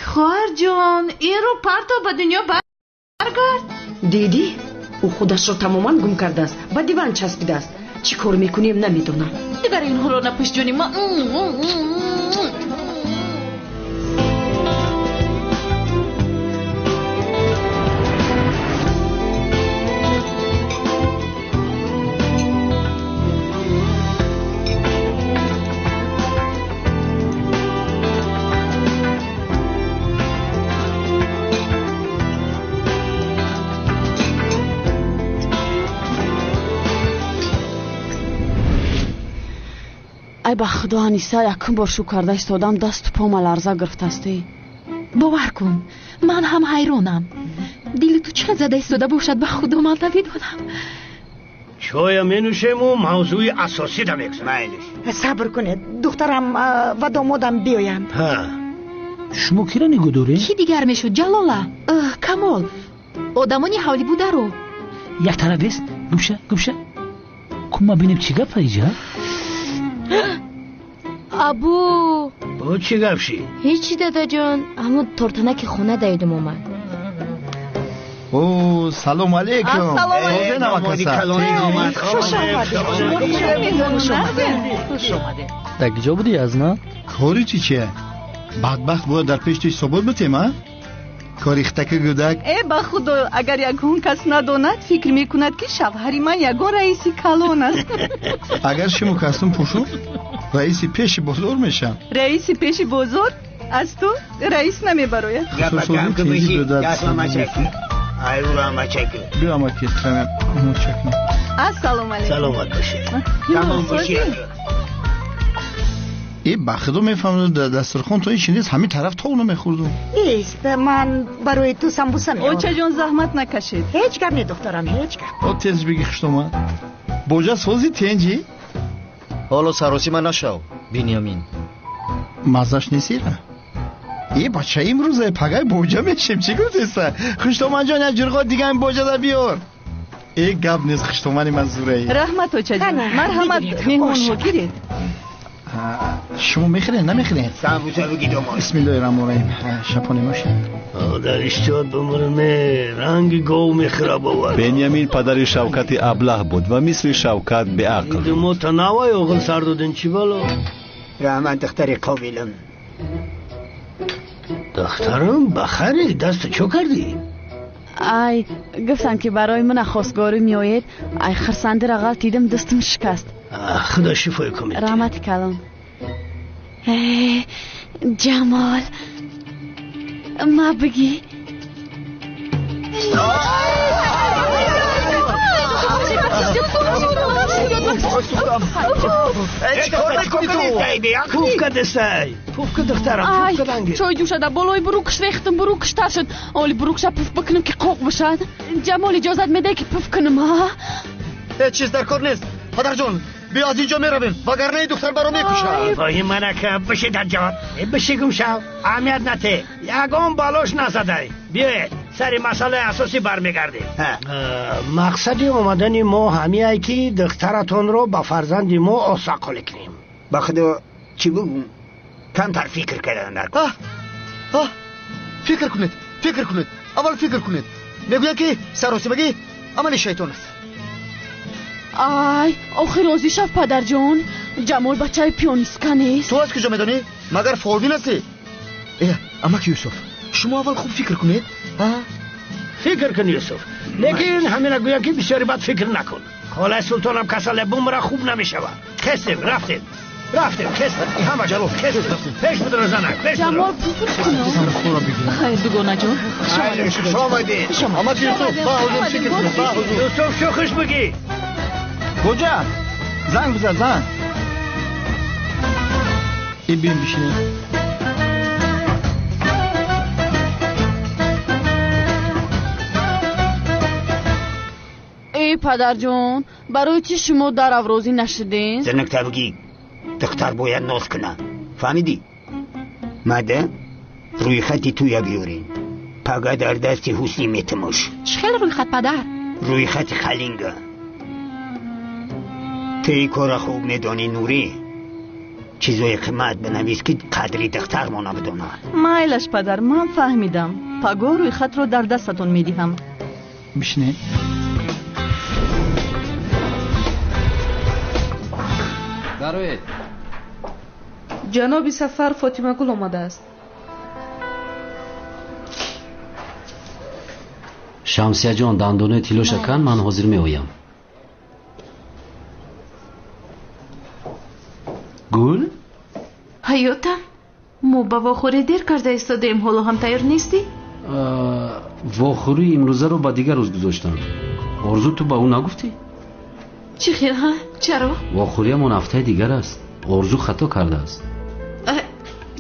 خواهر جان این رو پرتو به دنیا برگرد. دیدی؟ او خودش رو تماما گم کرده است به دیوان چسبیده است. چی کار میکنیم نمیدونم. دیگر این حالا نپوش جانی ما. ای با خدا انیسه یکم بار شو کرده استادم دست پام لرزه گرفته استی. باور کن من هم حیرانم. دل تو چه زده استاده باشد به خدا من نمیدونم. چای منوشیم و موضوع اساسی دا بگذاریم. صبر کنید دخترم و دامادم بیایم. شما کی را نگو داری؟ کی دیگر میشد جلاله؟ کمال آدمانی حالی بوده رو یک طرف است گوشه کن ما بینیم چی گپ ایجا. ابو با چی گپ شی؟ هیچی دادا جان همون تورتنک خونه دیدم اومد. او سلام علیکم. خوش آمده. در کجا بودی از نه؟ کاری چیه؟ بدبخت بود در پیش ثبات بتیم ها؟ کاری ختک گودک. ای با خدا اگر یگون کس نداند فکر میکند که شوهر من یگان رئیس کلان است. اگر شما کسم پوشو رئیس پیش بزرگ میشم. رئیس پیش بزرگ از تو رئیس نمیبروید. خصوصی تیزی دادد. بیا ما که تمام متشکرم. السلام علیکم. سلامت باشی. تمام باشی. ای بخدو میفهمم در دسترخوان تو این نیست، همین طرف تا اونو میخوردم. ایست من برای تو سمبوسه میارم. اوچه جون زحمت نکشید. هیچ گپ نه دخترم، هیچ گپ. او تیز بگی خشتومن بوجه سوزی تنجی؟ حالا سروسی من نشو بنیامین. مزاش نیستی را؟ ای بچه امروزه پگای بوجه میشیم چی گفتیسته؟ خشتومن جان یا جرقا دیگه این بوجه دا بیار. ای گپ نیست خشتومنی من زوره ای. رحمت اوچه جون مرحمت مهمون رو گیرید. شما میخورین نمیخورین؟ سمبوسه بگی دومان. بسم الله الرحمن الرحیم. شپانی باشه. در اشتیاد بمرمه رنگ گاو میخوره باور. بنیامین پدر شوکت ابله بود و مثل شوکت به عقل. دمو تناوی اوغل سر دادن چی بالا؟ رحمت دختر قابلم. دخترم بخری دست چو کردی؟ ای گفتن که برای من خواستگاری میآید. ای خرسنده را غلط دیدم دستم شکست. خدا شفای کنید. رحمت کلام. جمال ما بگی پوف که دستی پوف که دخترم پوف که دنگی چای جو شده بالای بروکش ریختم بروکش تر شد. اولی بروکش پوف بکنم که قوق بشد. جمال اجازت میده که پوف کنم ها؟ هیچ چیز در کار نیست پدر جون. بیا از اینجا میرویم وگرنه دختر برام میکشه. وای منکه بشی در جان بشی گم شو اهمیت نته یگان بالاش نزده. بیاید سری مسئله اساسی برمیگردیم. مقصد اومدن ما همیه که دخترتون رو با فرزند ما آساقل کنیم. بخدا چی بگم کمتر فکر کردن در کن. فکر کنید اول فکر کنید. میگوید که سروسی بگی عمل شیطان است. آی آخه راضی شد پدر جان. جمال بچه پیانیسtka نیست. تو از کجا میدانی؟ مگر فالبین هستی؟ امک یوسف شما اول خوب فکر کنید. فکر کن یوسف لیکن همین گویا که بسیاری بد فکر نکن. خاله سلطانم کسل بومرا خوب نمیشود. کسیم رفتیم کسیم همه جلو کسیم پیش بدر زنک جمال بزرگ کنم. خیلی دوگانه جان شما بایدین امک یوسف با حضور فکر کنید. با حضور یوسف شو خوش بگی کجا؟ زنگ بزن زنگ. این بیم بشینه. ای پدر جون برای چی شما در افرازی نشدین؟ زنکتر بگی دختر باید ناز کنه فهمیدی؟ مده روی خطی توی بیارین پگه در دستی حسنی میتماش. چخیل روی خط پدر؟ روی خط خلینگه. تی کار خوب میدانی نوری چیزای قیمت بنویس که قدری دختر ما نبدونه. مایلش پدر من فهمیدم. پگاه روی خط رو در دستتون میدیم. بشنه برای جناب سفر فاطمه گل آمده است. شمسیه جان دندانه تیلو شکن من حاضر می آیم. گل؟ حیاتم ما با واخوری دیر کرده ایستادیم حالا هم تیار نیستی؟ واخوری امروزه رو با دیگر روز گذاشتم. آرزو تو با اون نگفتی؟ چی خیر ها؟ چرا؟ واخوری همون هفته دیگر است. آرزو خطا کرده است.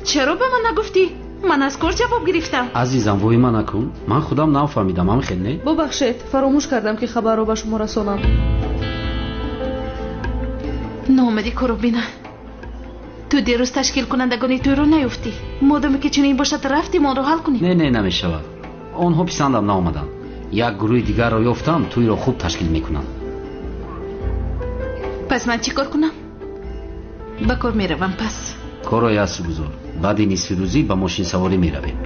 چرا به من نگفتی؟ من از کار جواب گرفتم. عزیزم وای من نکن. من خودم نفهمیدم. هم خیلی نه؟ ببخشید فراموش کردم که خبر رو به شما رسانم. نامدی کرو بینه. تو دیروز تشکیل کنندگانی توی رو نیفتی. مادامی که چنین باشد رفتیم آن رو حل کنیم. نه نمیشود. آنها پسندم نامدن. یک گروه دیگر رو یافتم توی رو خوب تشکیل میکنن. پس من چی کار کنم؟ با کار میروم پس. کار را یاسو بزار. بعد نصف روزی با ماشین سواری میرویم.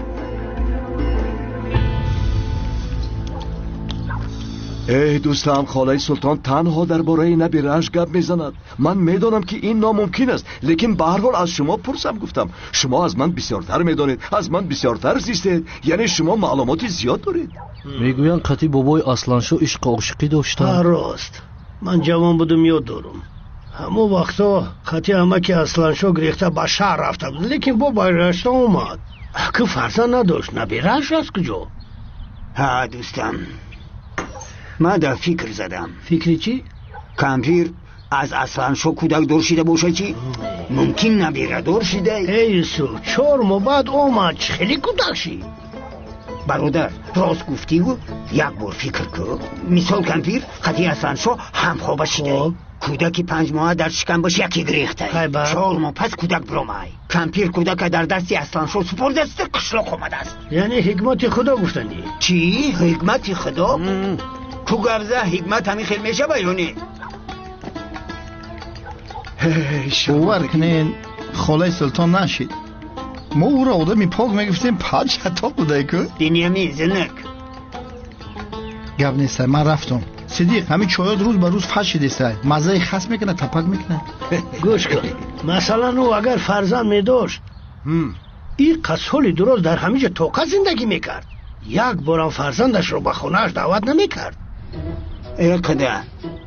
ای دوستم خاله سلطان تنها درباره نبی رشت گپ میزند. من میدانم که این ناممکن است لیکن به هر حال از شما پرسم. گفتم شما از من بسیارتر میدانید از من بسیارتر زیستید یعنی شما معلوماتی زیاد دارید. میگویند قطی بابای اصلانشو عشق عاشقی داشتن. راست من جوان بودم یاد دارم. همو وقتا قطی همه که اصلانشو گریخته به شهر رفته بود لیکن بابای رشت اومد که فرزند نداشت. نبی رشت از کجا؟ ها دوستم من در فکر زدم. فکری چی؟ کمپیر از اصلانشو کودک درشیده باشه چی؟ ممکن نبیردار شده. ای یوسف 4 ماه بعد اومد خیلی کودک شی. برادر راست گفتی و یک بار فکر کن. مثال کمپیر خطی اصلا شو هم خوابه شده. کودکی 5 ماه در شکم باشه یکی گریخته. 4 ماه پس کودک برامای. کمپیر کودک در دستی اصلا شو سپرد است قشلاق آمده است. یعنی حکمت خدا گفتنی. چی؟ حکمت خدا؟ تو گفته حکمت همین خیلی میشه بیانی. باور کنین خاله سلطان نشید. ما او را آدمی پاک میگفتیم پادشاه بوده که بنیامین زنک گپ نیست. من رفتم صدیق همین چایات روز به روز فش شده مزه خاص میکنه تپک میکنه. گوش کن مثلا او اگر فرزند میداشت این قصول درست در همینجا توقع زندگی میکرد. یک بارم فرزندش رو به خونهش دعوت نمیکرد. ای قدر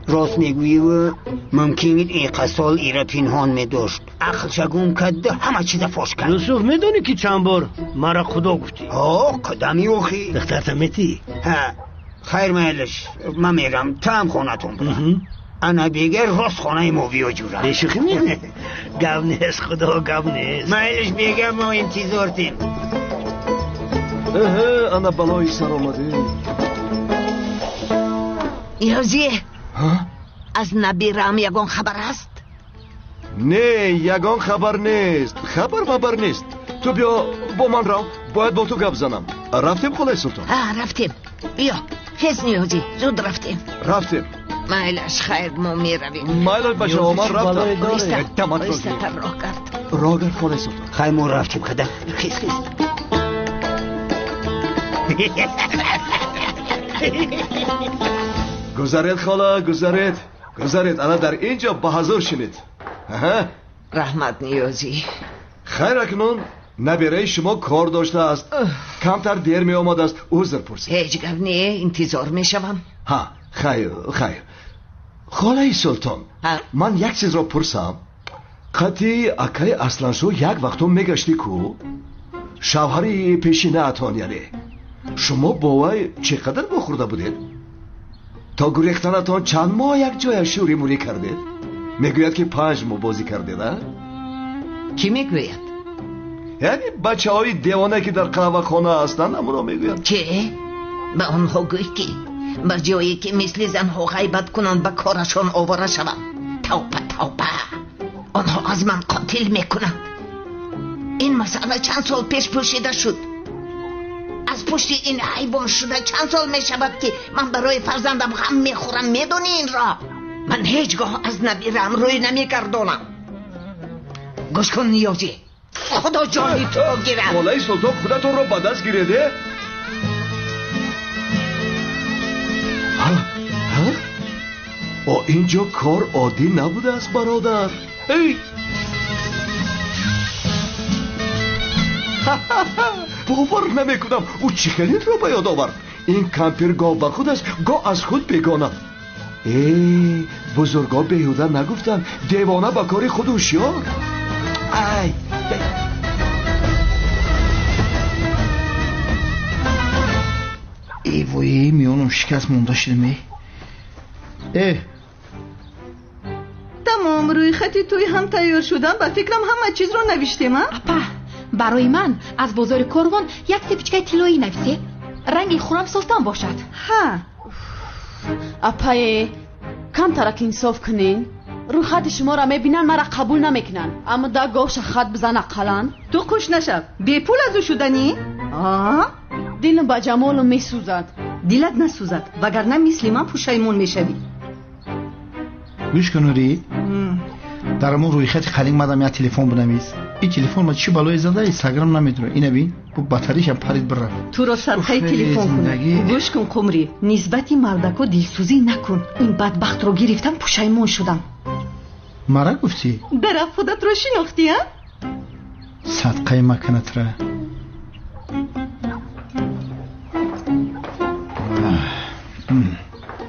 راست میگویی و ممکن این قصال ایره پینهان میداشت. عقل شگون کده همه چیز فاش کرد. یوسف میدونی که چند بار مرا خدا گفتی؟ قدمی اوخی دختر تمیتی؟ ها خیر میلش من میرم تام خونتون برم. انا بیگر راست خانه ما بیا جوره بشوخی میگه گم نیست خدا گم نیست. میلش بیگر ما انتظار تیم. انا بلای سر آمده. یازیه از نبیرم یگان خبر است؟ نه یگان خبر نیست. خبر نیست. تو بیا با من رو باید با تو گپ زنم. رفتیم خاله سلطان؟ رفتیم. بیا هیچ نیازی زود رفتیم. مایلش خیر ما میرویم. مایلش باشه من رفتم. اویسته راه کرد خاله سلطان. خیر ما رفتیم خدا خیز گذارید خاله گذارید انا در اینجا به حضور شنید. رحمت نیازی خیر اکنون نبیره شما کار داشته است کمتر دیر می آمد است عذر پرسید. هیچ گپ نه انتظار می شوم. خیر خاله سلطان من یک چیز را پرسم. قطعی اکای اصلا شو یک وقتو میگشتی کو شوهری پیشینه اتان یعنی شما با وی چقدر بخورده بودید؟ تا گریختنتان چند ماه یک جای شوری موری کردید؟ میگوید که 5 ماه بازی کردید. کی میگوید؟ یعنی بچه های دیوانه که در قهوه خانه هستند امورا میگوید. چه؟ به آنها گویی به جایی که مثل زنها غیبت کنند به کارشان آواره شوم. توبه آنها از من قاتل میکنند. این مسئله چند سال پیش پوشیده شد. از پشت این حیوان شده چند سال می شود که من برای فرزندم غم میخورم. میدونی این را من هیچگاه از نبیرم روی نمیگردانم. گوش کن نیازی خدا جانی تو گیرم. خاله سلطان خودتون را به دست گیرده؟ اینجا کار عادی نبوده است برادر. باور نمیکنم او چی خیلی رو به یاد آورد. این کمپیر گاه به خود است گاه از خود بیگانه. بزرگا بیهوده نگفتن دیوانه به کار خود هوشیار. وای میونم شکست مونده شدم. تمام روی خطی توی هم تیار شدم. به فکرم همه چیز رو نوشتیم. اپا برای من از بازار کاروان یک سپیچکای طلایی نویسه. رنگ خورم سلطان باشد. اپای کم ترک انصاف کنین. رو خط شما را میبینن مرا قبول نمیکنن اما در گوش خط بزن اقلن. تو خوش نشو بی پول ازو شدنی؟ دلم با جمالم میسوزد. دلت نسوزد وگرنه مثل من پوشیمون میشوی. گوش کنوری در ما روی خط خلیق مدام یا تلفن بنویس. این تلفن ما چی بالای زده اینستاگرام نمیدونه. اینو ببین بو باتریش هم پرید بره. تو رو صدقه تلفن کن. گوش کن قمری نسبتی مردکو دلسوزی نکن. این بدبخت رو گرفتم پوشیمون شدم. مرا گفتی؟ در خودت رو شناختی ها؟ صدقه مکنت را.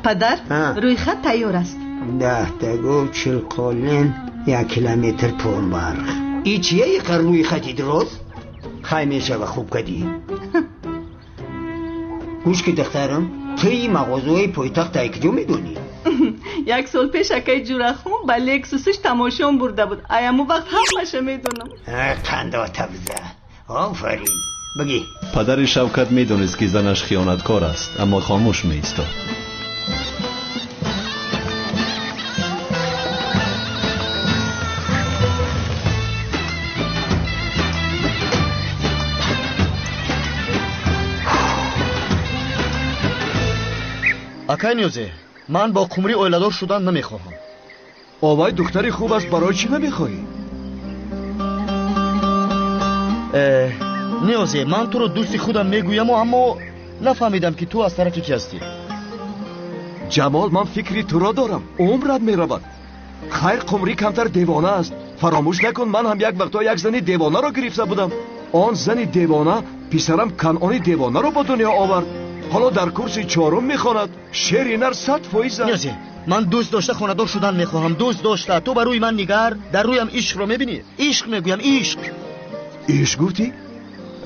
پدر روی خط تیار است. 10 تگو 40 قالن 1 کیلومتر پون برق. ای چیه ای روی خطی درست؟ خیلی میشه و خوب کدی. گوش که دخترم توی مغازه پایتخت تا کجا میدونی؟ یک سال پیش اکای جورخون با لکسوسش تماشام برده بود. ایامو وقت همشه میدونم. قندات بزه. آفرین. بگی. پدر شوکت میدونست که زنش خیانتکار است، اما خاموش میایستاد. акай ниёзе ман бо қумрӣ оиладор шудан намехоҳам. овай духтари хуб аст, барои чӣ намехоҳӣ? ниёзе ман туро дӯсти худам мегӯяму аммо нафаҳмидам ки ту аз тарафи кӣ ҳастӣ. ҷамол, ман фикри туро дорам. умрат меравад. хайр қумрӣ камтар девона аст. фаромӯш накун, ман ҳам як вақтҳо як зани девонаро гирифта будам. он зани девона писарам канъони девонаро ба дунё овард. ҳоло дар курси чорум мехонад. шери нар 100% ниёзе ман дӯст дошта хонадор шудан мехоҳам. дӯст дошта ту ба рӯи ман нигар, дар рӯям ишқро мебинӣ. ишқ мегӯям, ишқ. ишқ гуфтӣ?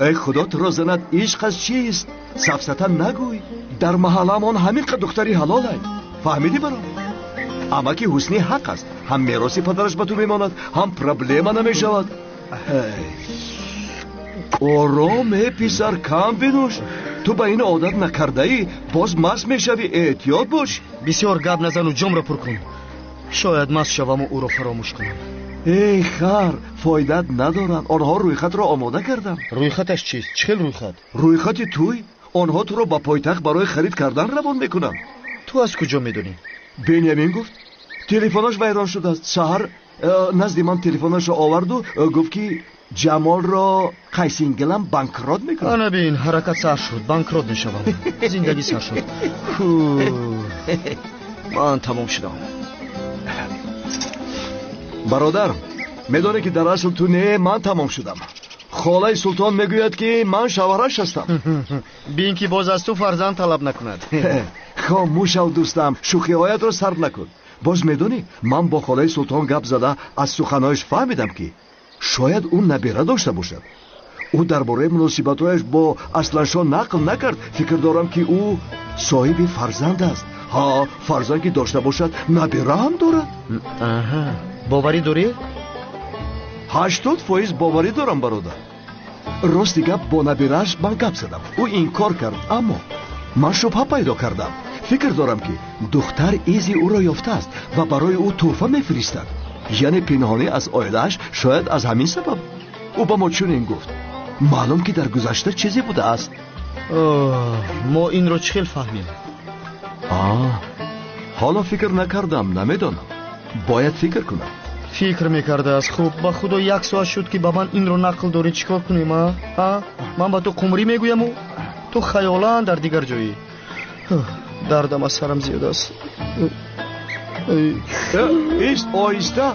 эй худо туро занад. ишқ аз чист? сафсатан нагӯй. дар маҳалламон ҳамин қад духтари ҳалолай. фаҳмидӣ баром? амаки ҳусни ҳақ аст. ҳам мероси падараш ба ту мемонад, ҳам проблема намешавад. ором е писар, кам бинӯш. ту ба ин одат накардаӣ, боз маст мешавӣ. эҳтиёт бош. бисёр гап назану ҷомро пур кун. шояд маст шаваму ӯро фаромӯш кунам. эй хар, фоидат надоранд. онҳо рӯйхатро омода карданд. рӯйхаташ чист? чӣ хел рӯйхат? рӯйхати туй. онҳо туро ба пойтахт барои харид кардан равон мекунанд. ту аз куҷо медонӣ? бенямин гуфт. телефонаш вайрон шудааст. саҳар назди ман телефонашро оварду гуфт ки ҷамолро қайсингилам банкрот мекунад. ана бин, ҳаракат сар шуд. банкрот мешавам. зиндагӣ сар шуд. ман тамом шудам. бародар, медонӣ ки дар асл ту не, ман тамом шудам. холаи султон мегӯяд ки ман шавараш ҳастам. бин ки боз аз ту фарзанд талаб накунад. хомӯш шав дӯстам, шӯхиҳоятро сард накун. боз медонӣ, ман бо холаи султон гап зада аз суханояш фаҳмидам ки шояд ӯ набира дошта бошад. ӯ дар бораи муносибатҳояш бо асланшон нақл накард. фикр дорам ки ӯ соҳиби фарзанд аст. ҳа, фарзанд ки дошта бошад, набира ҳам дорад. боварӣ дорӣ? 80% боварӣ дорам бародар. рости гап, бо набирааш ман гап задам. ӯ инкор кард, аммо ман шубҳа пайдо кардам. фикр дорам ки духтар изи ӯро ёфтааст ва барои ӯ тӯҳфа мефиристад. яъне пинҳонӣ аз оилааш, шояд аз ҳамин сабаб. ӯ ба мо чунин гуфт. маълум ки дар гузашта чизе будааст. мо инро чӣ хел фаҳмем? ҳоло фикр накардам, намедонам. бояд фикр кунам. фикр мекардааст. хуб, ба худо як соат шуд ки ба ман инро нақл дорӣ. чӣ кор кунем? ман ба ту қумрӣ мегӯяму ту хаёлан дар дигар ҷоӣ. дардам аз сарам зиёд аст. ист оҳиста.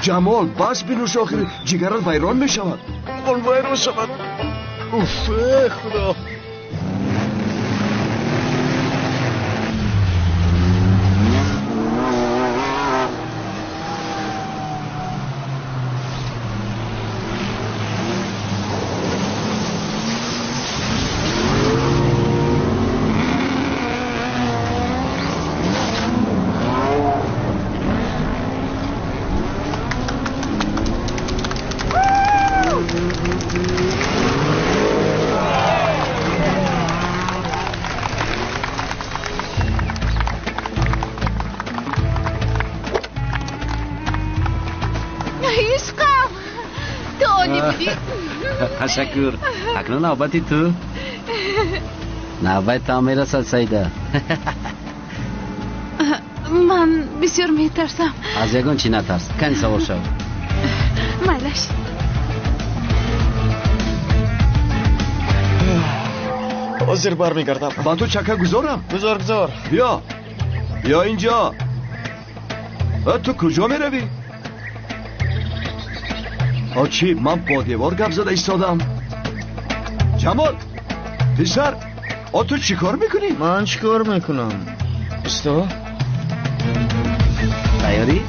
ҷамол, бас бинӯш, охир ҷигарат вайрон мешавад. он вайрон шавад. худо. تشکر. اکنون نوبتی تو. نوبت تا میرسد سیده. من بسیار میترسم. از یگان چی نترس. کنی سوار شو. مالش. حاضر برمیگردم. با تو چکه گذارم. گذار. بیا اینجا. تو کجا میروی؟ چی؟ من با دیوار گپ زده ایستادم. جمال پسر، تو چی کار میکنی؟ من چی کار میکنم؟ استا؟ تیاری؟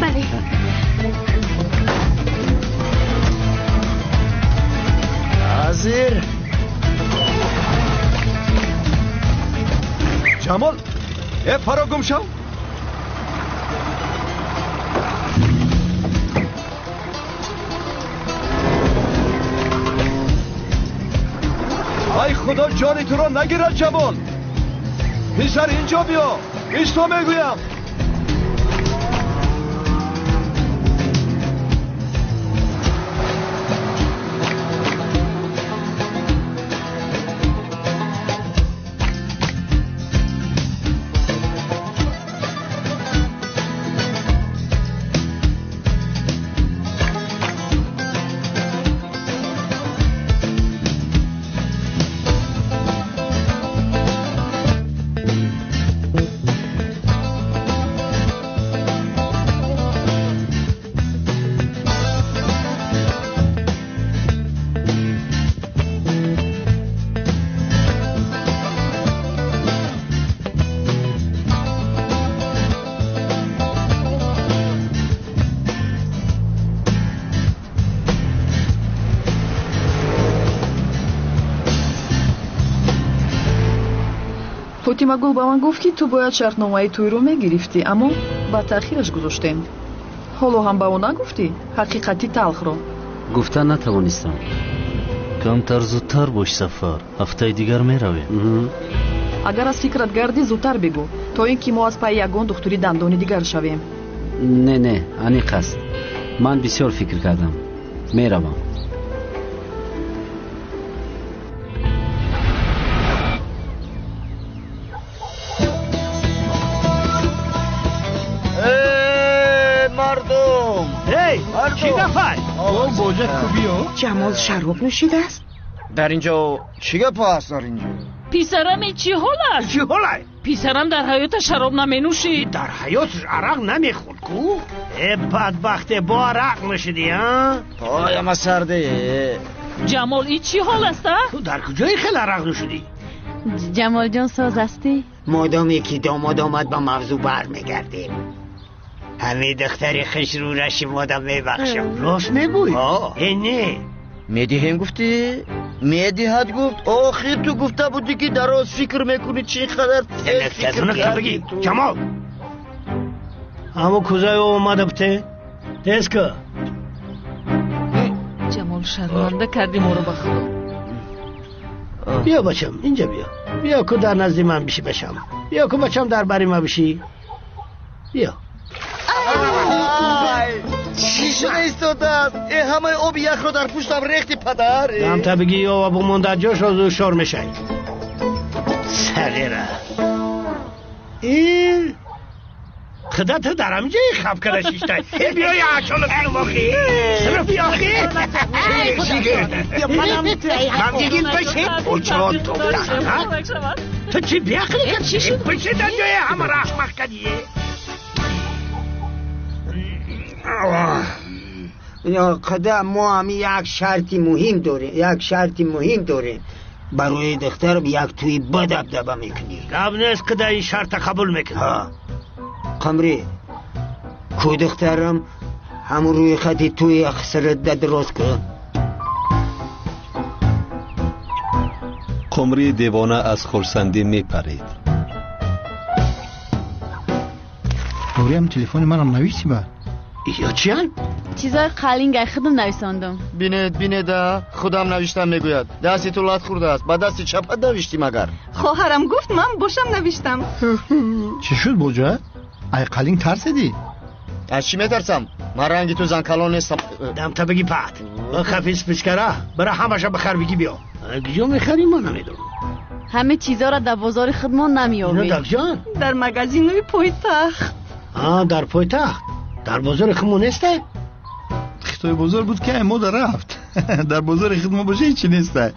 بله. حاضر. جمال فرا گم شو. ای خدا جان تو را نگیرد جمال. پسر اینجا بیا، ایستا میگویم. фотима гул ба ман гуфт ки ту бояд шартномаи тӯйро мегирифтӣ, аммо ба таъхираш гузоштем. ҳоло ҳам ба ӯ нагуфтӣ ҳақиқати талхро? гуфта натавонистам. камтар зудтар бош Сафар, ҳафтаи дигар меравем. агар аз фикрат гардӣ зудтар бигӯ, то ин ки мо аз пайи ягон духтури дандони дигар шавем. не аниқ аст. ман бисёр фикр кардам. меравам. چی گفت؟ بوجه خوبیو؟ جمال شراب نوشیده است؟ در اینجا چی گپ است در اینجا؟ پیسرم چی حال است؟ چی حال است؟ پیسرم در حیات شراب نمینوشید. در حیاتش عرق نمیخورد کو؟ ای بدبخت با عرق نشدی ها؟ پایم سرده. جمال این چی حال است؟ تو در کجای خیلی عرق نشدی؟ جمال جان ساز هستی؟ مادامی که داماد آمد با موضوع برمیگردیم. همه دختری خش رو رشی مادم میبخشم. راست میگوی؟ نه مهدی هم گفتی؟ مهدی had گفت آخی تو گفته بودی که دراز فکر میکنی چی قدر تیز فکر کردی. جمال همو کجای اومده بته؟ تیز که جمال شرمنده کردی ما رو بخدا. بیا بچم اینجا بیا که در نزدی من بشم. بیا که بچم در بری ما بشی. بیا چی شده ایستاده است؟ همه آب یخ رو در پوشتم ریختی پدر. دم تا بگی یا آب مونده جاش رو شور میشه. سریره این خدا تو در همینجا خواب کرده شیشتای. بیا یا عشان کنو باقی صرف بیا خی من دیگین بشه اوچان تو بلند تو چی بیاقلی کردی؟ بشه در جای همه را احمق کردیه. یا قدر ما هم یک شرطی مهم داریم برای دختر یک توی بد دبدبه میکنی. گب نیست که این شرط قبول میکنی. قمری کو دخترم همون روی خطی توی اخسرت درست کن. قمری دیوانه از خرسندی میپرید. دوری هم تلفن منم نویسی با یا چی هم؟ چیزای قلینگه خودم نویساندم. بینید خودم نوشتم میگوید دستی تو لات خورده است با دستی چپت نوشتی مگر؟ خواهرم گفت من باشم نوشتم. چی شد بوجه؟ ای قلینگ ترسیدی؟ از چی میترسم؟ من رنگی تو زنکلان نیستم. دم تا بگی پت خفیس پیشکره برای همشه بخر بگی بیا. کجا میخری ما نمیدونم. همه چیزا را در بازار خودمان نمیابی. در مگزینوی پایتخت. در پایتخت در بازار خودمون نیسته؟ خطای بازار بود که ما رفت. در بازار خودمون باشه هیچی نیسته.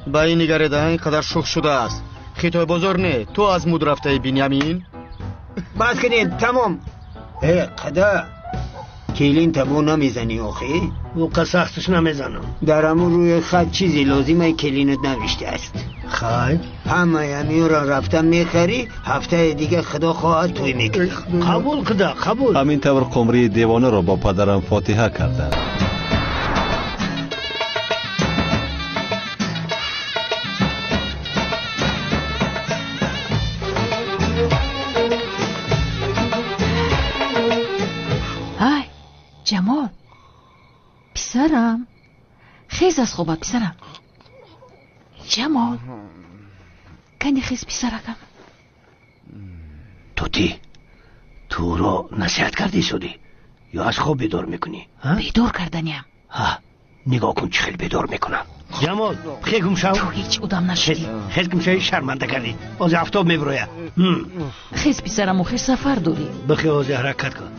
با این نگرده اینقدر شوخ شده است. خطای بازار نه تو از مود رفته بنیامین. بس کنید تمام. قدا کیلین تبو نمیزنی آخی؟ او قسختش نمیزنم. در همون روی خط چیزی لازمه کلینت نوشته است. خیلی؟ همه همی را رفتم میخری هفته دیگه خدا خواهد توی میکنی. قبول خدا قبول. همین طور قمری دیوانه را با پدرم فاتحه کرده. پسرم خیز از خوبه پسرم. جمال کنی خیز پسرکم. توتی تو رو نصیحت کردی شدی یا از خواب بیدار میکنی؟ بیدار کردنیم. ها نگاه کن چه خیلی بیدار میکنم. جمال خیلی گم شو. تو هیچ ادام نشدی. خیلی گم شوی شرمنده کردی. از افتاب میبرویه. خیز پسرم و خیز سفر داری. بخی از حرکت کن.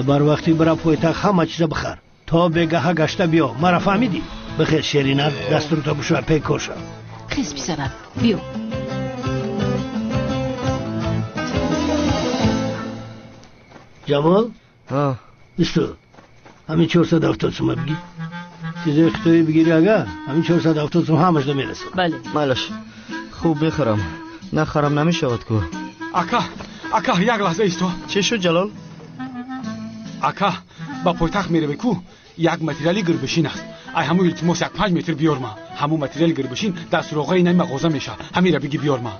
بر وقتی برا پایتخت همه چیز بخر تا بگه گشته بیا. مرا فهمیدی؟ بخیر شیرینه دست رو تا بشو پیک کار شو. خیز پسرم بیا. جمال استو همین 470 سومه بگی. چیزای اختیاری بگیری اگر همین 470 سومه همش دا میرسه. بله مالش خوب بخرم نخرم نمیشود کو. اکا یک لحظه ایستو. چی شد جلال؟ اکا با پایتخت میره کو یک متریالی گربشین است. ای همون التماس یک 5 متر بیار ما. همون متریال گربشین در سراغه این مغازه میشه. همین را بگی بیار ما.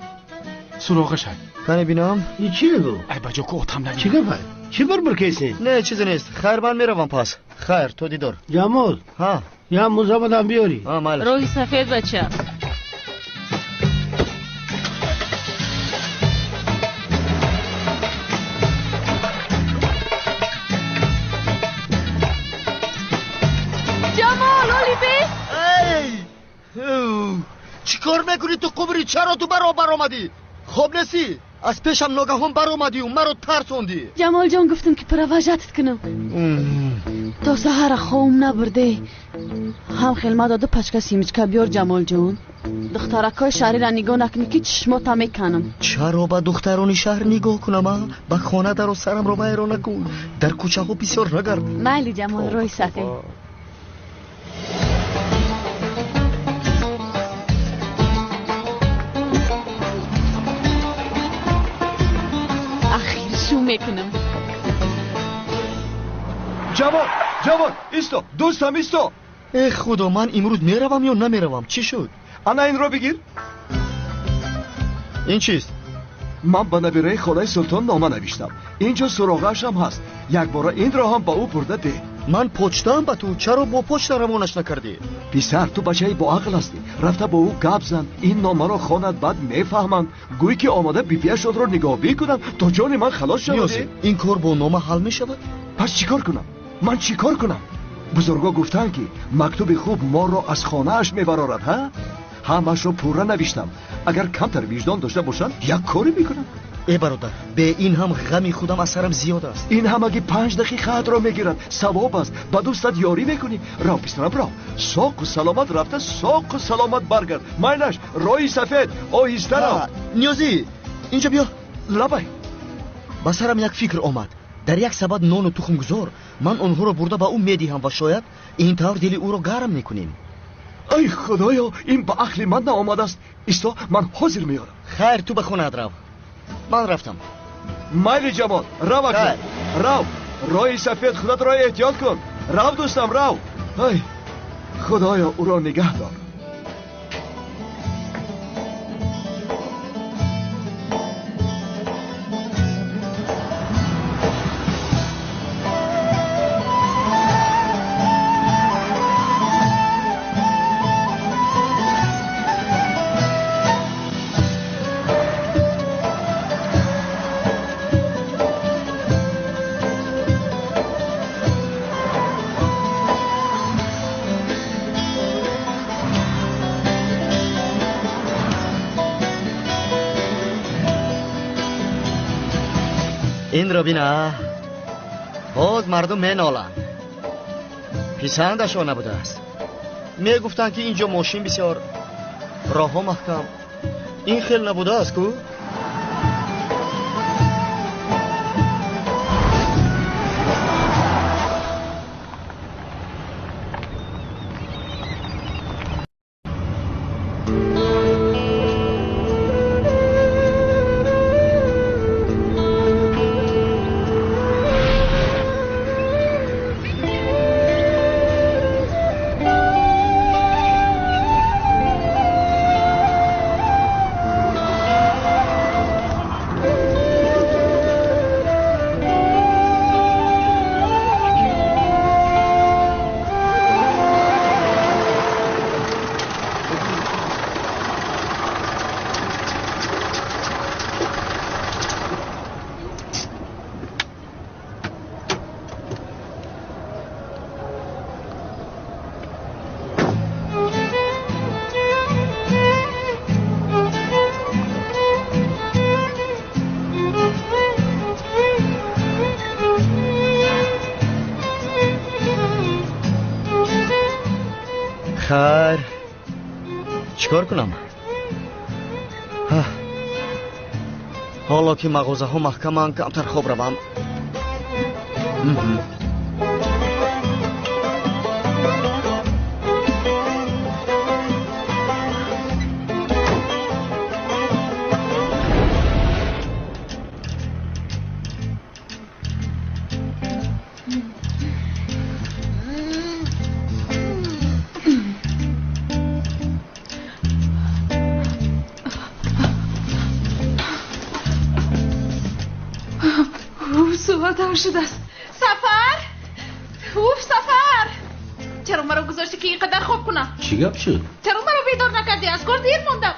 سراغش های کنی بینم؟ این چی بگو؟ ای بجا که اتم نبینم. چی گفت؟ چی بر کسی؟ نه چیزی نیست. خیر من میروم پس. خیر تو دیدار. جمال ها یا موزه بدم بیاری. ها مالش. روی سفید بچه. چی کار میکنی تو قمری؟ چرا تو برابر آمدی؟ خوب نسی؟ از پیشم ناگهان بر آمدی و مرا ترسوندی. جمال جان گفتم که پروژتت کنم تا سهر خوم نبرده. هم خیلمه داده پچکه سیمچکه بیار جمال جان. دخترکای شهری را نگاه نکنی که چشماتا میکنم. چرا با دختران شهر نگاه کنم؟ با خانه در و سرم رو بیرون نکن. در کوچه ها بسیار نگرد. مالی جمال روی سفید. شو میکنم. جوان ایستو دوستم ایستو. ای خدا من امروز میروم یا نمیروم؟ چی شد؟ انا این رو بگیر. این چیست؟ من به نبیره خالای سلطان نامه نوشتم. اینجا سراغش هم هست. یک بار این را هم با او برده ده. من پوچتم به تو. چرا با پوچت روانش نکردی؟ پسر تو بچه با عقل هستی. رفته با او گپ زن. این نامه را خواند بعد میفهمند. گویی که آماده بیپیش را نگاه بکنن تا جان من خلاص شود. این کار با نامه حل می شود؟ پس چیکار کنم؟ من چیکار کنم؟ بزرگا گفتن که مکتوب خوب ما را از خانه اش میبرارد. ها همش را پوره نوشتم. اگر کمتر وجدان داشته باشن یک کاری میکنم. ای برادر به این هم غمی خودم از سرم زیاد است. این هم اگه 5 دقیقه خط را میگیرد ثواب است. با دوستت یاری میکنی. راو پسرم راو ساق و سلامت رفته ساق و سلامت برگرد. مایلش روی سفید آهسته رو. نیازی اینجا بیا. لبای با سرم یک فکر آمد. در یک سبد نان و تخم گذار من آنها را برده با او میدهم و شاید این طور دل او را گرم میکنیم. ای خدایا این با عقل من نآمده است. ایستا من حاضر میارم. خیر تو به خونه رو. من رفتم. مایل جمال رو کن. رو روی سفید خودت را احتیاط کن. رو دوستم رو. ای خدایا او را نگه دار. این را بینا باز مردم می نالند. پسندشان نبوده است. می گفتن که اینجا ماشین بسیار راه ها محکم. این خیل نبوده است کو؟ خیر چیکار کنم؟ حالا که مغازه ها محکمن کمتر خواب روم. شده است. سفر اوف سفر چرا مرا گذاشتی که اینقدر خواب کنم؟ چی گپ شد؟ چرا مرا بیدار نکردی؟ از کار دیر موندم.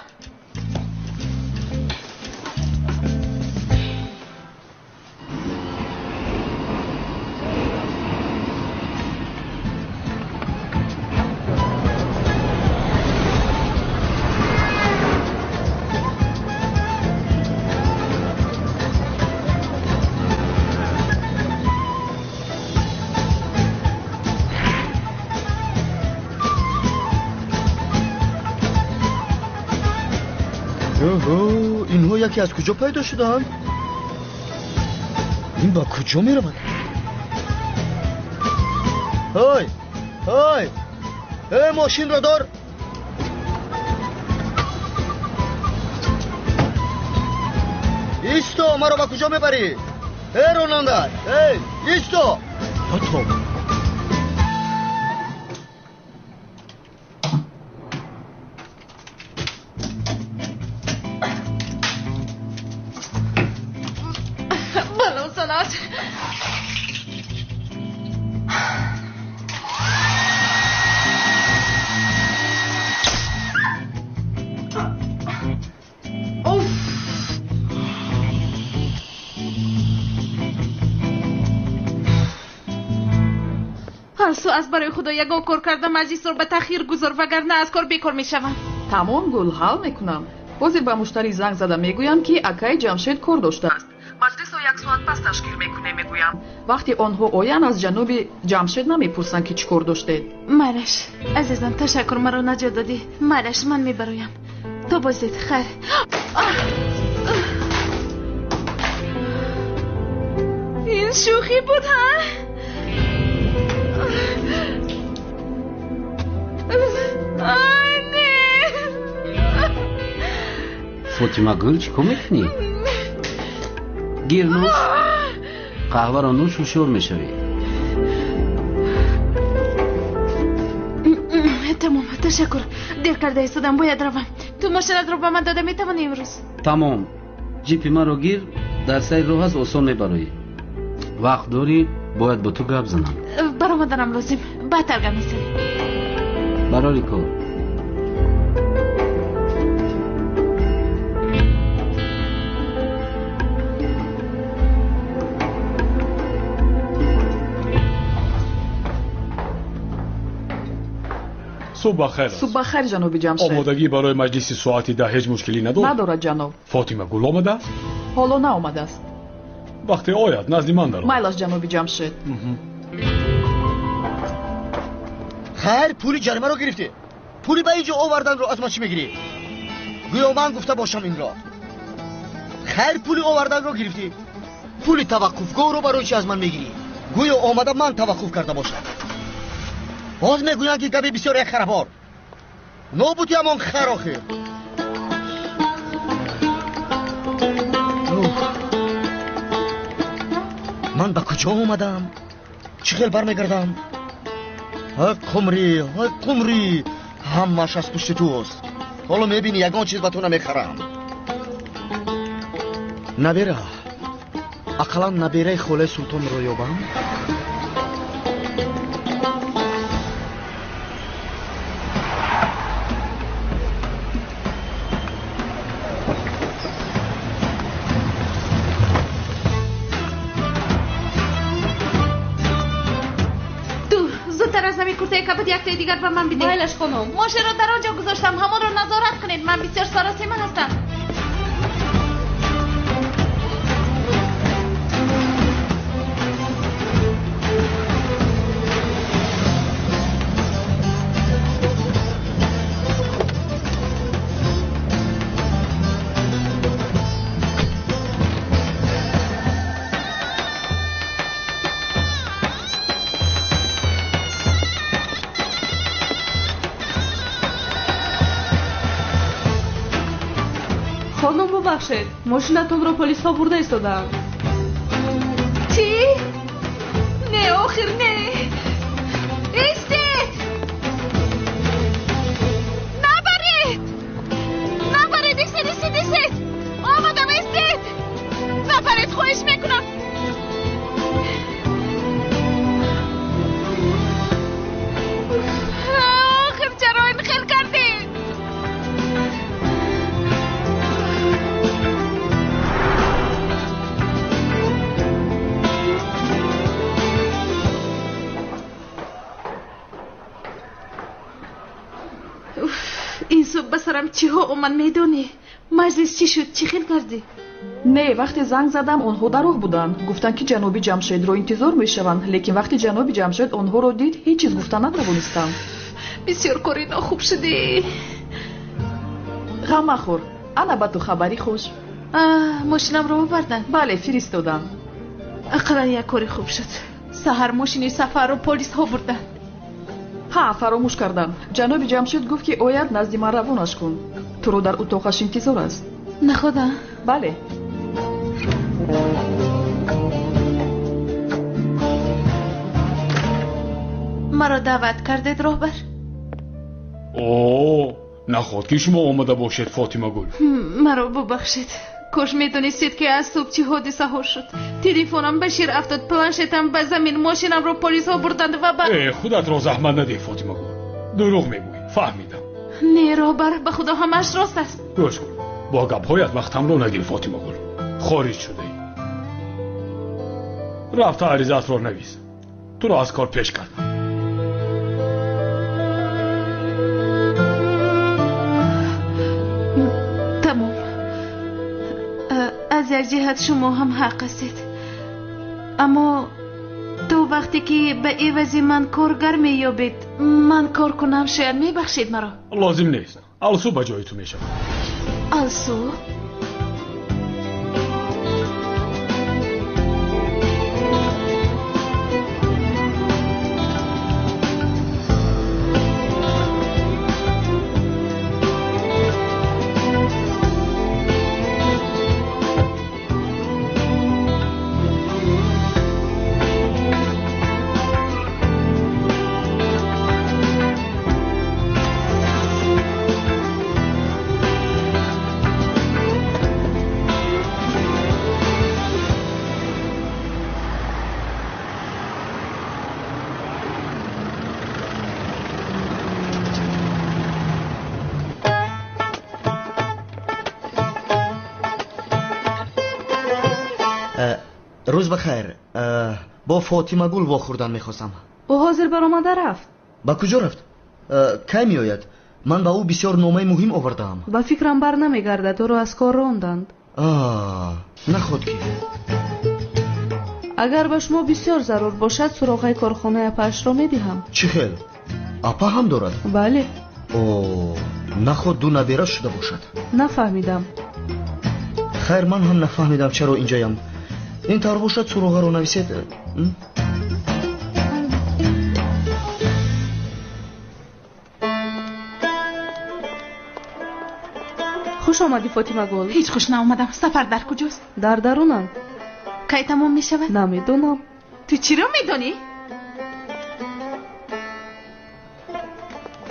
اینها یکی از کجا پیدا شدن؟ این با کجا می روند؟ های های ماشین را دار. ایستو مرا با کجا میبری؟ روننده ایستو. از برای خدا یگاه کار کردم مجلس رو به تأخیر گذار وگرنه از کار بیکار میشوم. تمام گل حل میکنم. حاضر به مشتری زنگ زده میگویم که اکای جمشید کار داشته است. مجلس رو 1 ساعت پس تشکیل میکنه میگویم. وقتی آنها آیند از جنوب جمشید نمیپرسن که چی کار داشته. مرش عزیزم تشکر مرا نجات دادی. مرش من میبرایم. تو بازید خیر. این شوخی بود ها؟ فاطمه گل چی کار میکنی؟ گیر نوش قهوه را نوش و شور میشوی. تمام تشکر دیر کرده ایستادم باید روم. تو ماشینت رو به من داده میتوانی امروز؟ تمام جیپی من رو گیر در سیر راه هست آسان میبروی. وقت داری باید با تو گپ زنم. برآمدنم لازم بعدتر گپ میزنی. برای کار صبح بخیر. صبح بخیر جناب جمشید. آمادگی برای مجلس ساعت 10 هیچ مشکلی ندارد؟ ندارد جناب. فاطمه گل آمده است؟ حالا نه آمده است. وقتی آید نزد من درآمد. مایل است جناب جمشید. خیر پولی جریمه رو گرفتی. پولی به اینجا آوردن رو از ما چی میگیری؟ گویا من گفته باشم این را. خیر پولی آوردن رو گرفتی. پولی توقفگاه رو برای چی از من میگیری؟ گویا آمده من توقف کرده باشم. باز میگویند که گبی بسیار یک خرابار. نابودی همان خیر آخر. من به کجا آمدم؟ چه خیل برمیگردم؟ قمری همش از پشت توست. حالا میبینی یگان چیز به تو نمیخرم. نبیره اقلا نبیره خوله سلطان رو یابم. کبد یک تای دیگر به من بده. مایلش خانم. ماشین را در آنجا گذاشتم همون را نظارت کنید. من بسیار سراسیمه هستم. خانم ببخشید ماشینتون رو پلیس ها برده ایستادن. چی؟ نه آخر نه ایستید نبرید ایستید آمدم ایستید نبرید خواهش میکنم. آخر چرا این خیل کردید؟ این صبح بسرم چی ها اومد میدونی؟ مجلس چی شد؟ چی خیل کردی؟ نه وقتی زنگ زدم آنها در راه بودن گفتن که جناب جمشید رو انتظار میشوند لیکن وقتی جناب جمشید آنها رو دید هیچ چیز گفتن نتوانستم. بسیار کاری ناخوب شدی. غم مخور انا با تو خبری خوش. ماشینم رو بردن؟ بله فرستادن. اقلا یک کاری خوب شد. سحر ماشینی سفر رو پلیس ها بردن. ها فراموش کردم جناب جمشید گفت که اوید نزد من روانش کن. تو رو در اتاقش انتظار است. نه خدا؟ بله. مرا دعوت کردید راهبر؟ نخواد که شما آمده باشید فاطمه گل. مرا ببخشید. کاش میدونستید که از صبح چی حادثه ها شد. تلفنم به شیر افتاد، پلنشتم به زمین، ماشینم رو پلیس ها بردند و بعد خودت را زحمت نده فاطمه گل. دروغ میگویی. فهمیدم. نه راهبر به خدا همش راست است. گوش کن. با گپ‌هایت وقتم رو نگیر فاطمه گل. خارج شده ای. رفته عریضت رو نویس. تو را از کار پیش کردم. تمام. از یک جهت شما هم حق هستید. اما تو وقتی که به عوض من کارگر مییابید من کار کنم شاید میبخشید مرا. لازم نیست. السو به جای تو میشم. السو؟ روز بخیر. با فاطمه گل واخوردن میخواستم. او حاضر برآمده رفت. با کجا رفت؟ کی میآید؟ من با او بسیار نامه مهم آوردم. با فکرم بر نمیگردد او را از کار راندند. نخود که اگر به شما بسیار ضرور باشد سراغ کارخانه اپاش را میدهم. چی خیل؟ اپا هم دارد؟ بله. نخود دو نبیره شده باشد. نفهمیدم. خیر من هم نفهمیدم چرا اینجایم. این طور باشد سراغ رو نویسید. خوش آمدی فاطمه گل. هیچ خوش نآمدم. سفر در کجاست؟ در درونم. کی تمام می شود؟ نمیدونم. تو چی را میدانی؟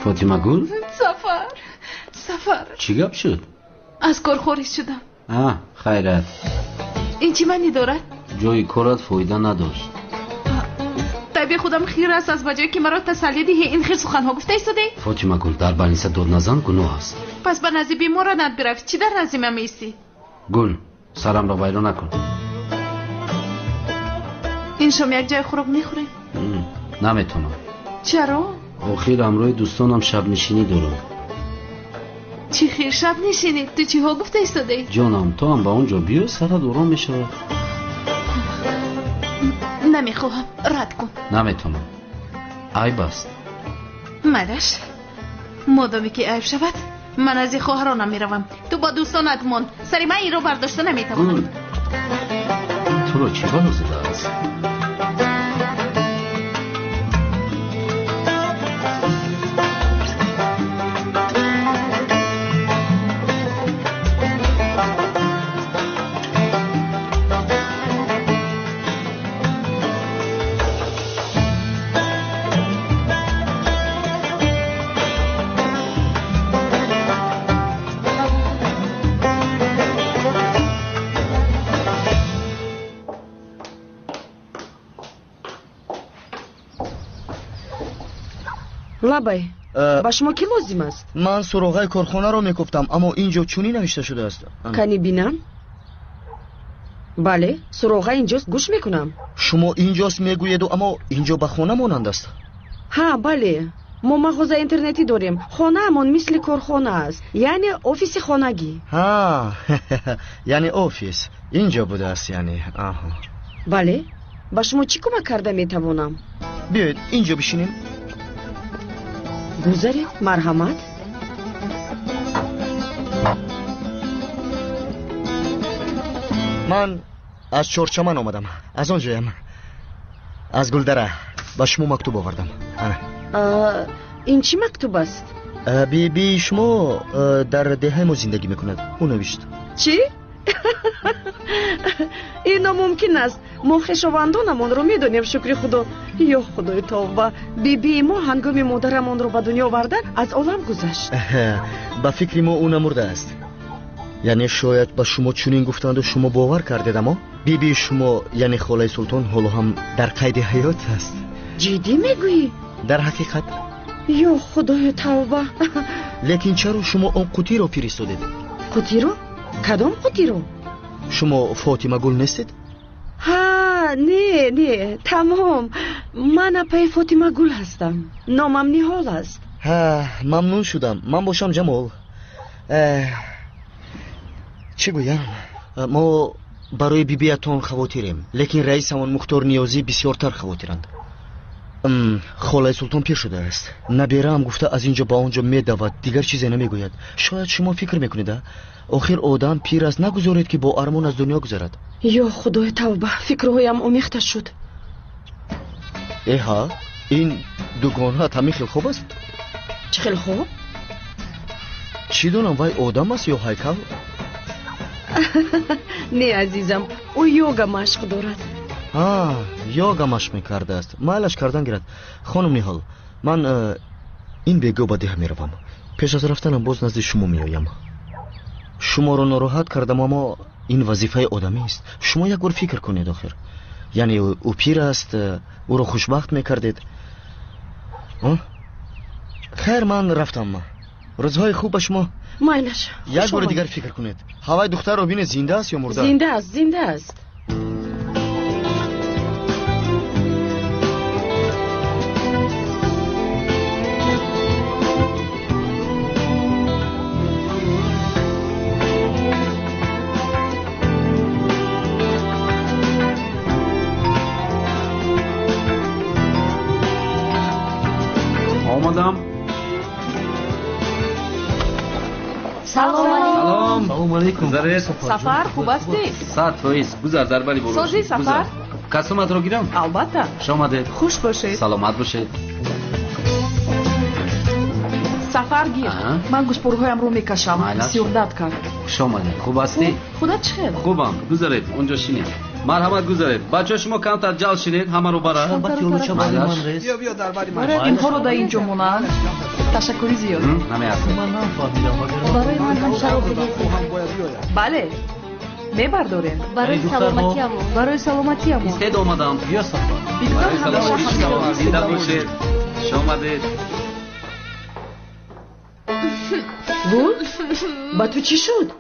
فاطمه گل؟ سفر چی گپ شد؟ از کار خارج شدم. خیرت. این چی معنی دارد؟ جای کارت فایده نداشت. طبیع خودم خیر است از بجایی که مرا تسلی دهی این خیر سخنها گفته ایستاده؟ فاطمه گل در بنیسه داد نزن گناه است. پس به نزد بیمار ند بروی. چی در نزد من میستی؟ گل سرم را ویران نکن. این شام یک جای خوراک میخوری؟ نمیتونم. چرا؟ آخر امروی دوستانم شب نشینی دارم. چی خیر شب نشینی؟ تو چی ها گفته ایستاده؟ جانم تو هم با اونجا بیای سرت آرام میشه. نمیخواهم. رد کن. نمیتونم. عیب است. مدش مادامی که عیب شود من از این خواهرانم میروم. تو با دوستانت ماند. سری من این رو برداشته نمیتوانم. تو رو چی بلا زده است؟ лабай ба шумо ки лозим аст? ман суроғаи корхонаро мекуфтам, аммо инҷо чунӣ навишта шудааст. кани бинам. бале, суроға инҷост, гӯш мекунам. шумо инҷост мегӯеду, аммо инҷо ба хона монанд аст. ҳа, бале, мо мағоза интернетӣ дорем. хонаамон мисли корхона аст, яъне офиси хонагӣ. ҳа, яъне офис инҷо будааст, яъне. аҳо. бале, ба шумо чӣ кӯмак карда метавонам? биёед инҷо бишинем. гузаред, марҳамат. ман аз чорчаман омадам, аз он ҷоям. аз гулдара ба шумо мактуб овардам. ана. ин чӣ мактуб аст? биби шумо дар деҳаи мо зиндагӣ мекунад. ӯ навишт. чӣ? ин номумкин аст. мо хешовандонамонро медонем, шукри худо. ё худои тавба, бибии мо ҳангоми модарамонро ба дунё овардан аз олам гузашт. ба фикри мо ӯ намурдааст. яъне шояд ба шумо чунин гуфтанду шумо бовар кардед, аммо бибии шумо, яъне холаи султон ҳоло ҳам дар қайди ҳаёт аст. ҷиддӣ мегӯӣ? дар ҳақиқат. ё худои тавба. лекин чаро шумо он қутиро фиристодед? қутиро? кадом қутиро? шумо фотимагул нестед? ҳа, не, тамом. ман апаи фотимагул ҳастам. номам ниҳол аст. ҳа, мамнун шудам. ман бошам ҷамол. чӣ гӯям? мо барои бибиятон хавотирем, лекин раисамон Мухтор Ниёзӣ бисёртар хавотиранд. холаи султон пир шудааст. набераам гуфта аз инҷо ба он ҷо медавад, дигар чизе намегӯяд. шояд шумо фикр мекунед, охир одам пир аст, нагузоред ки бо армон аз дунё гузарад. ё худои тавба, фикрҳоям омехта шуд. эҳа, ин дугонаат ҳамин хел хоб аст? чӣ хел хоб? чӣ донам, вай одам аст ё ҳайкал? не азизам, ӯ ёга машқ дорад. ёга машқ мекардааст. майлаш кардан гирад. хонум Ниҳол, ман ин бегоҳ ба деҳа меравам. пеш аз рафтанам боз назди шумо меоям. шуморо нороҳат кардам, аммо ин вазифаи одамист. шумо як бор фикр кунед охир. яъне ӯ пир аст, ӯро хушбахт мекардед. хайр, ман рафтам. рӯзҳои хуб ба шумо. майлаш, як бори дигар фикр кунед. ҳавай духтарро бинед, зинда аст ё мурда? зинда аст, зинда аст. آمدم. سلام علیکم. سفر خوب هستی؟ 100% گذر در بلی برو. سازی سفر؟ کسومت رو گیرم؟ البته. خوش آمدید. خوش باشید. سلامت باشید. سفر گیر. من گوشت‌پرهایم رو میکشم. بسیار درد کرد. خوش آمدید. خوب هستی؟ خودت چه؟ خوبم. گذرید. اونجا شینید. مرحمت گذارید. بچه‌ها شما کمتر جلد شینید، همه رو برا. بیا در بری من. اینها رو در اینجا مونن. تشکری زیاد. همه هست. برای من هم شراب بدید. بله. میبرداریم. برای سلامتیامو. برای سلامتیامو. استید اومدم. بیا سفر. برای سلامتیامو. زنده باشید. خوش آمدید. گل؟ با تو چی شد؟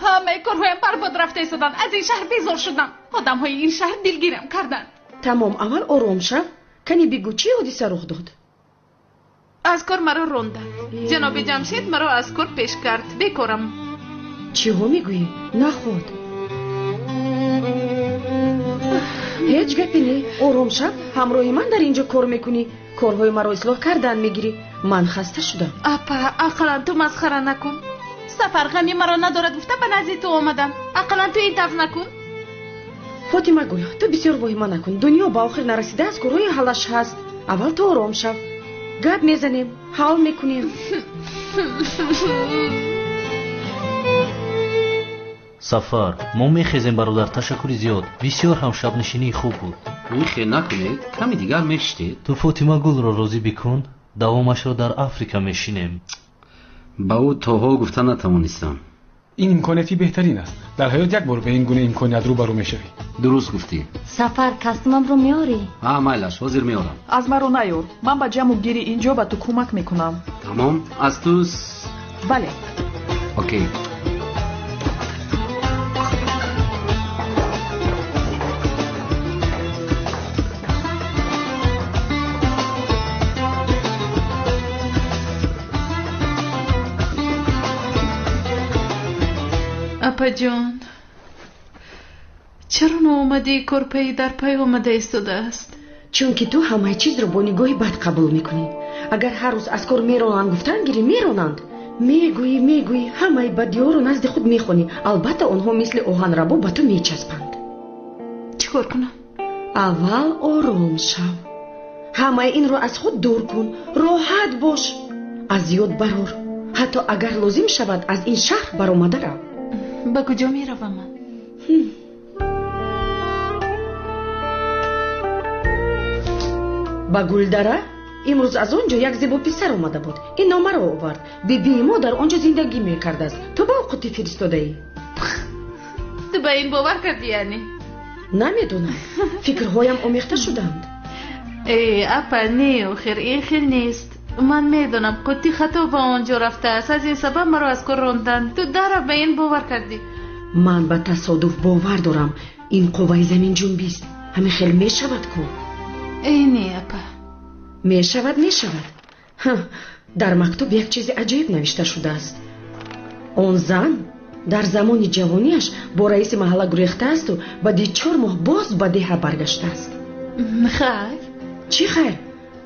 همه کارهایم برباد رفته ایستادن. از این شهر بیزار شدم. آدم های این شهر دلگیرم کردن. تمام، اول آرام شو. کنی بگو چی حادثه رخ داد؟ از کار مرا روندن. جناب جمشید مرا از کار پیش کرد. بیکارم. چی ها میگویی؟ نخود. هیچ گپی نه. آرام شو. همراهی من در اینجا کار میکنی. کارهای مرا اصلاح کردن میگیری. من خسته شدم. اپا، اقلا تو مسخره نکن. سفر غمی مرا ندارد گفته به نزد تو آمدم. اقلا تو این طرف نکن. فاطمه گل، تو بسیار واهمه نکن. دنیا با آخر نرسیده از کارهای حلش هست. اول تو آرام شو. گپ میزنیم، حال میکنیم. سفر، ما میخیزیم برادر. تشکری زیاد. بسیار هم شب نشینی خوب بود. میخی نکنید، کمی دیگر میشتید. تو فاطمه گل را راضی بکن. دوامش را در افریقا میشینیم. با او توها گفته نتوانستم. این امکانیتی بهترین است. در حیات یک بار به این گونه امکانیت روبرو میشوی. درست گفتی. سفر کاستومم رو میاری؟ مایلش حاضر میارم. از مرا نیار. من با جمع گیری اینجا به تو کمک میکنم. تمام؟ از توس؟ بله. اوکی. اپا جان چرا ناامدی کورپی در پای آمده ایستاده است؟ چون که تو همه چیز رو با نگاهی بد قبول میکنی. اگر هر روز از کار میرانند گفتن گیری میرانند، میگویی همه بدی‌ها رو نزد خود میخونی. البته آنها مثل آهن ربا به تو میچسبند. چیکار کنم؟ اول آرام شو. همه این رو از خود دور کن. راحت باش. از یاد برار. حتی اگر لازم شود از این شهر برآمده رو. به کجا میروم من؟ با گلدره؟ امروز از آنجا یک زیبا پسر آمده بود. این نامه را آورد. بیبی ما در آنجا زندگی میکرده است. تو با اوقاتی فرستاده ای؟ تو به این باور کردی یعنی؟ نمیدونم. فکرهایم آمیخته شدند. ای اپا نه خیر این خیر نیست. من میدونم قطی خطا با آنجا رفته است. از این سبب مرا از کار راندن. تو در به این باور کردی؟ من به تصادف باور دارم. این قوه زمین جنبیست. همین خیلی میشود کو. ای نه اپا میشود. در مکتوب یک چیز عجیب نوشته شده است. آن زن در زمان جوانیش با رئیس محله گریخته است و بعد 4 ماه باز به ده برگشته است. خیر؟ چی خیر؟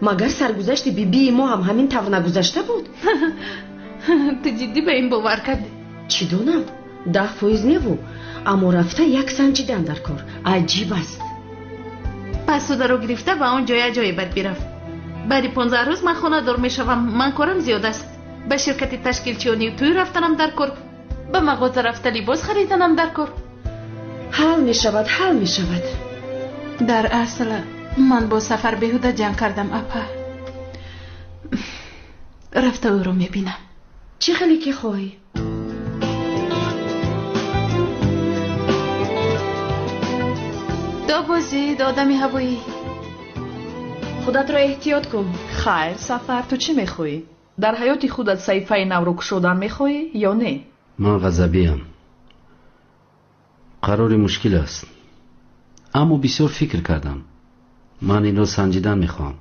مگر سرگذشت بیبی ما هم همین طور نگذشته بود؟ تو جدی به این باور کردی؟ چی دونم 10% نبود، اما رفته یک سنجیدن در کار. عجیب است. پس تو درو گرفته به اون جای بد بیرفت. بعد 15 روز من خانه دار میشوم. من کارم زیاد است. به شرکت تشکیلچی و توی رفتنم در کار. به مغازه رفته لباس خریدنم در کار. حل میشود. در اصل من با سفر بهوده جنگ کردم اپا. رفته او رو میبینم. چی خیلی که خواهی؟ دا بازی دادمی هوایی. خودت رو احتیاط کن. خیر سفر تو چی میخوایی؟ در حیات خودت صحیفه نو رو کشودن میخوایی یا نه؟ من غضبیم. قرار مشکل است. اما بسیار فکر کردم. من این رو سنجیدن میخوام.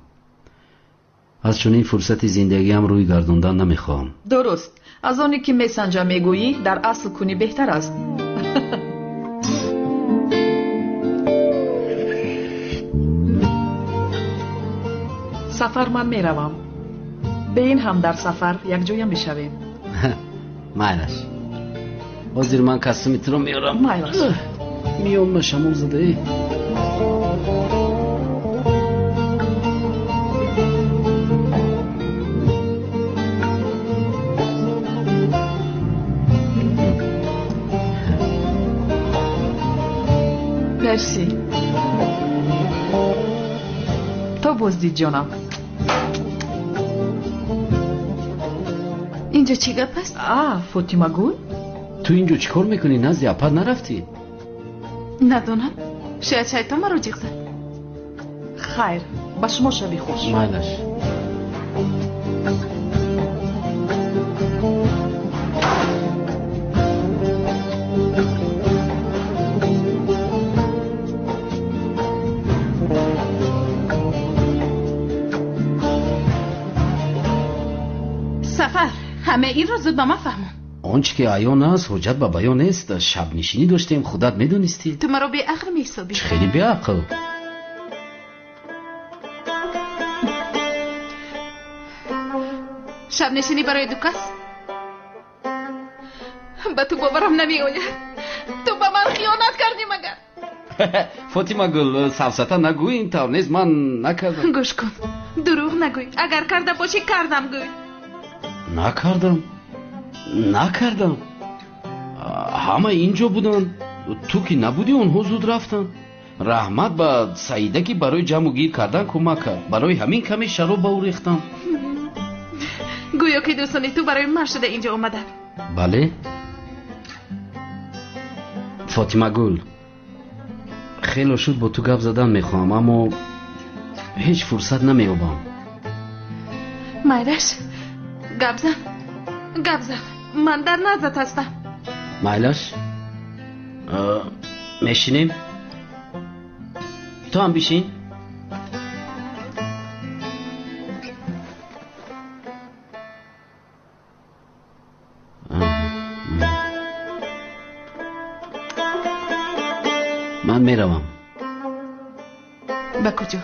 از چون این فرصت زندگیم روی گردوندن نمیخوام. درست. از آنی که میسنجه میگویی در اصل کنی بهتر است. سفر من میروم. به این هم در سفر یک جایم میشویم. مایلش. حاضر من کسمی تو رو میارم. مایلش. میام ما شمال زده ای. مرسی. تو بازدید جانم. اینجا چی گپ است؟ فاطمه گل؟ تو اینجا چی کار میکنی؟ نزد اپا نرفتی؟ ندونم. شاید شیطان مرا جیغ زد. خیر با شما شبی خوش. مایلش. سفر همه این رو زود به من فهمون. آنچه که عیان است حجت به بیان نیست. شب نشینی داشتیم خودت میدونستی. تو مرا بی عقل میحسابی. خیلی بی عقل. شب نشینی برای دو کس؟ به تو باورم نمی آید. تو به من خیانت کردی مگر؟ فاطمه گل سفسطه نگوی. این طور نیست. من نکردم. گوش کن دروغ نگوی. اگر کرده باشی کردم گوی. نکردم. همه اینجا بودن. تو که نبودی اونها زود رفتن. رحمت به سعیده که برای جمع گیر کردن کمک کرد. برای همین کمی شراب به او ریختم. گویا که دوستانی تو برای من شده اینجا اومده. بله. فاطمه گل خیلی شد با تو گپ زدن میخوام اما هیچ فرصت نمیابم. مایلش گپ زن من در نزد هستم. مایلش میشینیم؟ تو هم بشین. من میروم. به کجا؟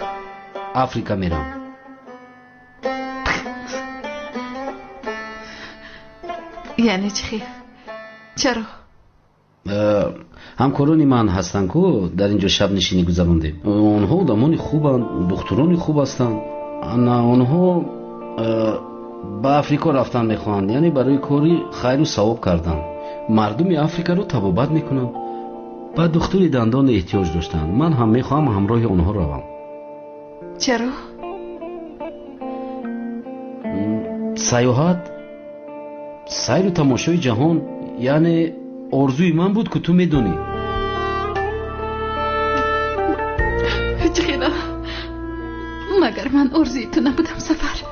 آفریقا میرم. یعنی چی؟ چرا؟ همکارانی من هستن که در اینجا شب نشینی گذراندیم. اونها آدمانی خوبن، دخترانی خوب هستن. اونها به آفریقا رفتن میخوان، یعنی برای کاری خیر و ثواب کردن. مردم آفریقا رو طبابت میکنن. با دکتری دندان احتیاج داشتن. من هم میخوام همراه اونها روم. چرا؟ سیاحت، سیر و تماشای جهان یعنی آرزوی من بود که تو میدونی. چخیره مگر من آرزوی تو نبودم سفر؟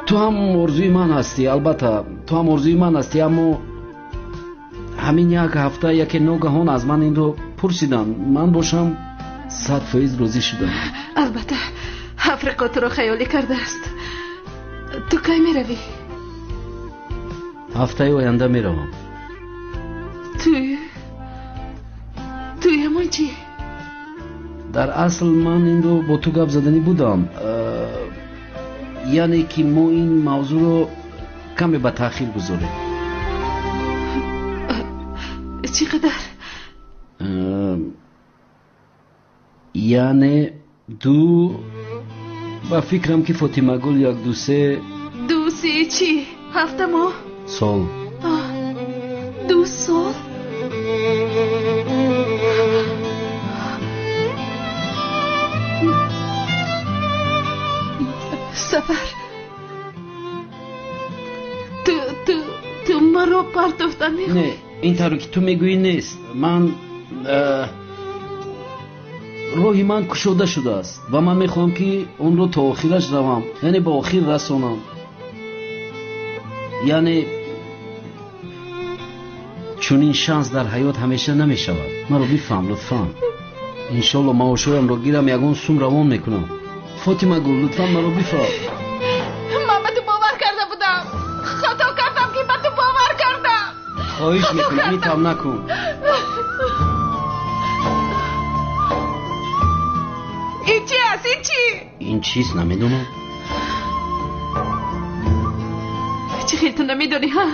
تو هم آرزوی من هستی، البته تو هم آرزوی من هستی، اما همین یک هفته یکی ناگهان از من این رو پرسیدن. من باشم 100% راضی شدم. البته آفریقا تو رو خیالی کرده است. تو کی میروی؟ هفته آینده میروم. توی همون چی؟ در اصل من این رو با تو گپ زدنی بودم، یعنی که ما این موضوع رو کمی به تأخیر گذاریم. چقدر؟ یعنی با فکرم که فاطمه گل یک دو سه چی؟ هفته ماه؟ سال. 2 سال؟ سفر تو مرا پرتفتن میخوای؟ نه این طور که تو میگویی نیست. من روحی من کشوده شده است و من میخوام که اون رو تا آخرش روم، یعنی با آخر رسانم. یعنی چون این شانس در حیات همیشه نمیشود. من رو بفهم لطفا. انشالله ما شویم رو گیرم یگون سوم روان میکنم. فاطمه گل لطفا من رو بفهم. من به تو باور کرده بودم، خطا کردم که به تو باور کردم. خواهش میکنم میتم نکن. این چی هست؟ این چیست نمیدونم. چی خیلی تو نمیدونی ها؟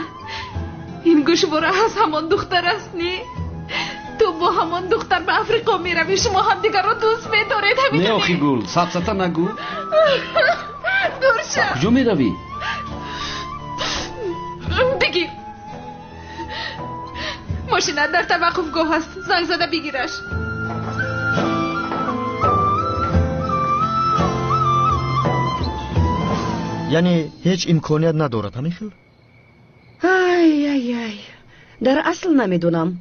این گوشواره هست همان دختر است نی؟ تو با همان دختر به افریقا میروی، شما هم دیگر رو دوست میدارید. نه آخی گل ستا نگو. دور شد. کجا میروی؟ بگیر ماشینت در توقفگاه هست، زنگ زده بگیرش. یعنی هیچ امکانیت ندارد همیخیل؟ ای در اصل نمیدونم.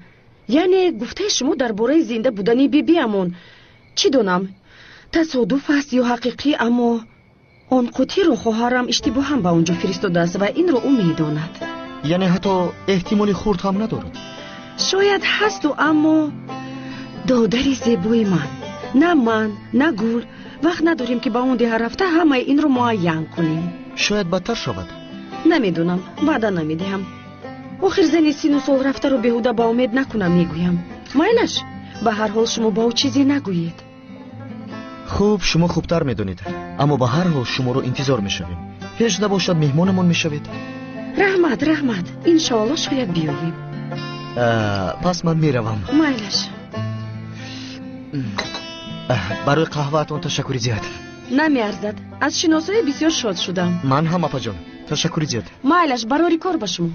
یعنی گفته شما درباره زنده بودنی بیبیمون چی دونم؟ تصادف است یا حقیقی؟ اما آن قوطی رو خواهرم اشتباه هم به اونجا فرستاده است و این رو او میداند. یعنی حتی احتمالی خورد هم ندارد؟ شاید هست و اما دادری زیبای من نه گل وقت نداریم که با اون ده رفته همه این رو معین کنیم. شاید بدتر شود. نمیدونم، وعده نمیدهم. آخر زنی 30 سال رفته رو بیهوده با امید نکنم میگویم. مایلش به هر حال شما با او چیزی نگویید. خوب شما خوبتر میدونید، اما به هر حال شما رو انتظار میشویم. هیچ نباشد مهمانمون میشوید. رحمت انشاءالله شاید بیاییم. پس من میروم. مایلش برای قهوه‌تون تشکر زیاد. نمیارزد. از شناسایی بسیار شاد شدم. من هم اپا جان تشکر زیاد. مایلش برای کار با شما.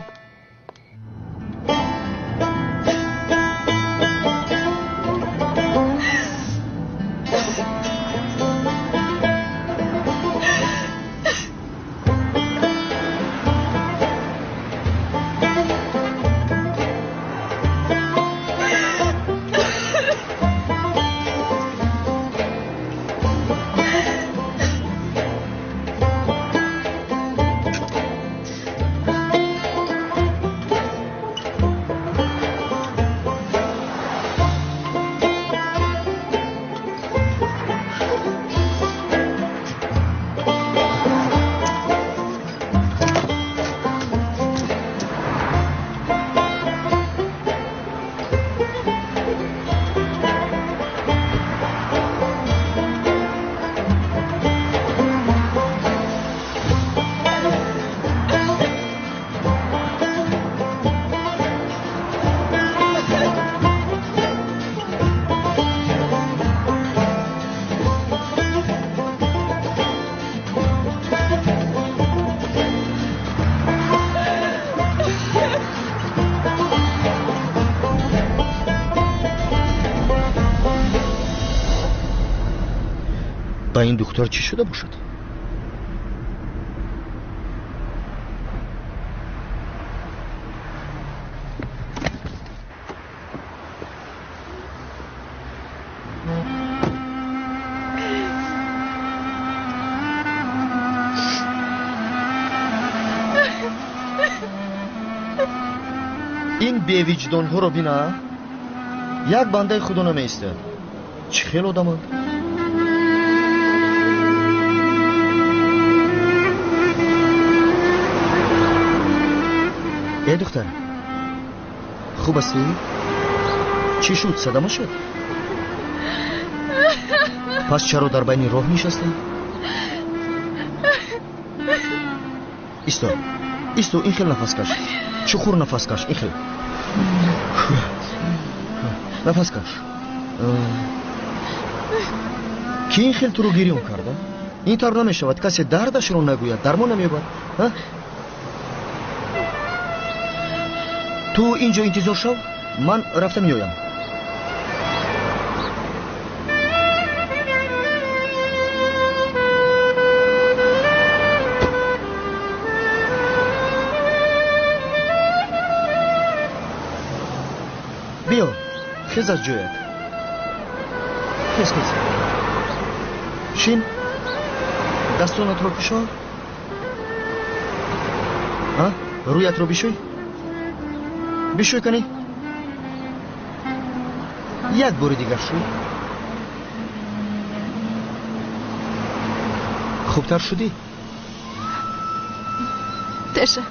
این دختر چی شده باشد؟ این بی‌وجدان ها رو بینا، یک بنده خدا نمی‌ایستد. چه خیلی آدم‌اند؟ ای دختر، خوب هستی؟ چی شد؟ صدمه شد؟ پس چرا در بین راه نشستی؟ ایستو، این خیلی نفس کش. چخور نفس کش، این خیلی نفس کش. کی این خیلی تو رو گریون کرده؟ این طور نمیشود کسی دردش رو نگوید، درمان نمیبرد. تو اینجا انتظار شو، من رفتم میایم. بیا، خیز از جویت. خیز. شین، دستونت رو کشان. رویت رو بیشوی کنی. یک بار دیگر شوی. خوبتر شدی؟ تشکر.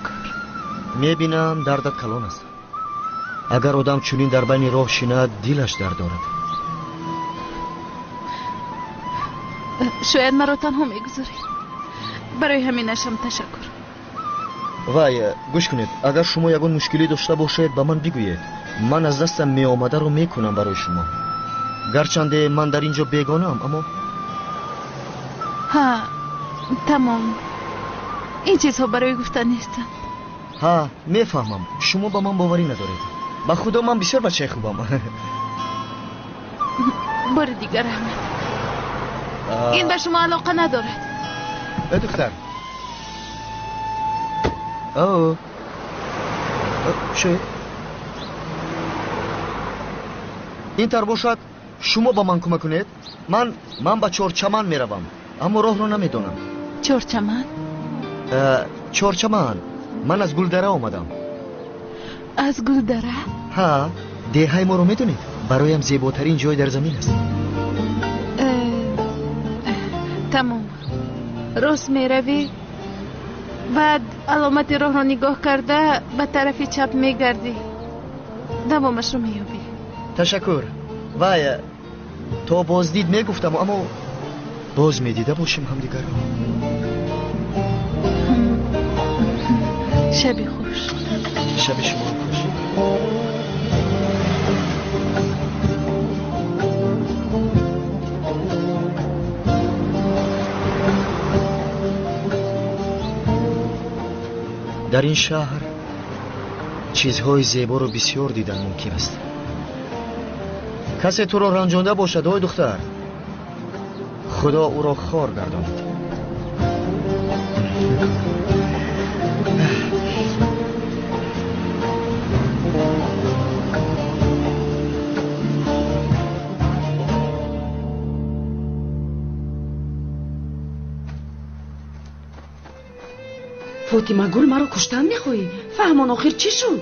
میبینم دردت کلان است. اگر آدم چنین در بین راه شیند دلش درد دارد. شاید مرا تنها میگذاری. برای همینشم تشکر. وای گوش کنید، اگر شما یگان مشکلی داشته باشید به من بگویید. من از دستم می آمده رو میکنم برای شما. گرچنده من در اینجا بیگانم اما ها تمام. این چیزها برای گفتن نیستن. ها میفهمم، شما با من باوری ندارید. با خدا من بسیار بچه خوبم. بار دیگر احمد، این به شما علاقه ندارد. دختر شاید این طور باشد شما با من کمک کنید. من با چورچمن میروم اما راه رو نمیدونم. چورچمن؟ چورچمن. من از گلدره آمدم. از گلدره؟ ها، دههای ما رو میدونید؟ برایم زیباترین جای در زمین است. تمام. راست میروی، بعد علامت راه رو نگاه کرده به طرف چپ میگردی، دوامش رو میابی. تشکر. وای تو بازدید میگفتم اما باز میدیده باشیم هم دیگر. شبی خوش. شب شما خوش. در این شهر چیزهای زیبا رو بسیار دیدن ممکن است. کسی تو رو رنجانده باشد ای دختر، خدا او را خار گرداند. فاطمه گل مرا کشتن میخوایی؟ فهمان آخر چی شد؟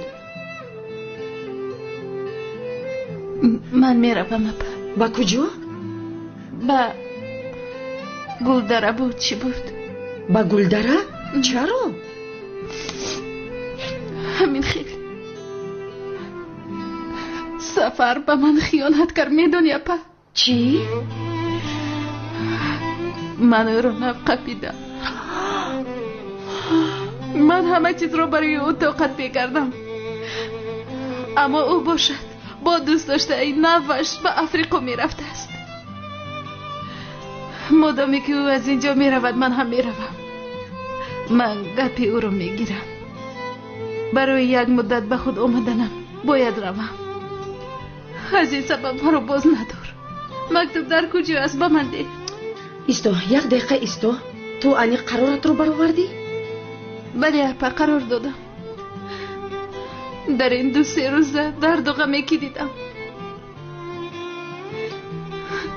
من میروم. با کجا؟ با گلدره بود. چی بود؟ با گلدره؟ چرا؟ همین خیلی سفر به من خیانت کرد. میدونی اپا؟ چی؟ من او رو نقپیدم. من همه چیز رو برای او طاقت بکردم، اما او باشد با دوست داشته این نوش به افریقا می رفته است. مادامی که او از اینجا می رود من هم می روم. من گپی او رو می گیرم. برای یک مدت به خود آمدنم باید روم. از این سبب ما رو باز ندار. مکتوب در کجا است به من ده. ایستو یک دقیقه ایستو. تو انی قرارت رو برآوردی؟ بله اپا قرار دادم. در این 2-3 روزه درد و غمی که دیدم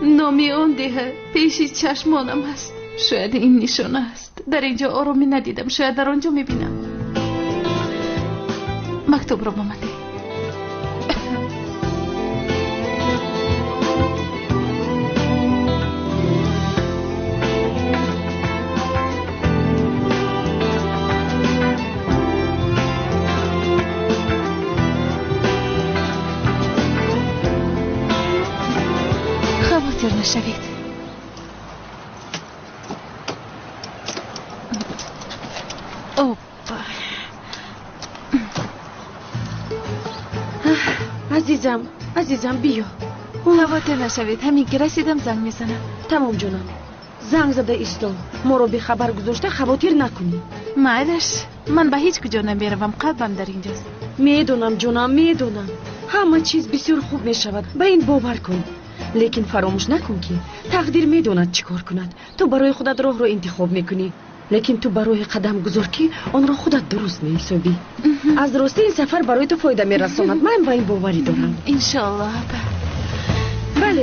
نامی آن دیه پیشی چشمانم هست. شاید این نشانه است. در اینجا آرامی ندیدم، شاید در آنجا میبینم. مکتوب رو با من ده. خواطر نشوید. عزیزم بیا. خواطر نشوید، همین که رسیدم زنگ میزنم. تمام جونم. زنگ زده ایستو. ما رو بی خبر گذاشته، خواطر نکنی. معلش، من به هیچ کجا نمیروم، قلبم در اینجاست. میدونم جونم، میدونم. همه چیز بسیار خوب میشود، به این باور کن. لیکن فراموش نکن که تقدیر میدوند چیکار کند. تو برای خودت راه رو انتخاب میکنی، لیکن تو برای قدم گذار که آن را خودت درست میحسابی. از درستی این سفر برای تو فایده میرساند. من با این باوری دارم. انشالله.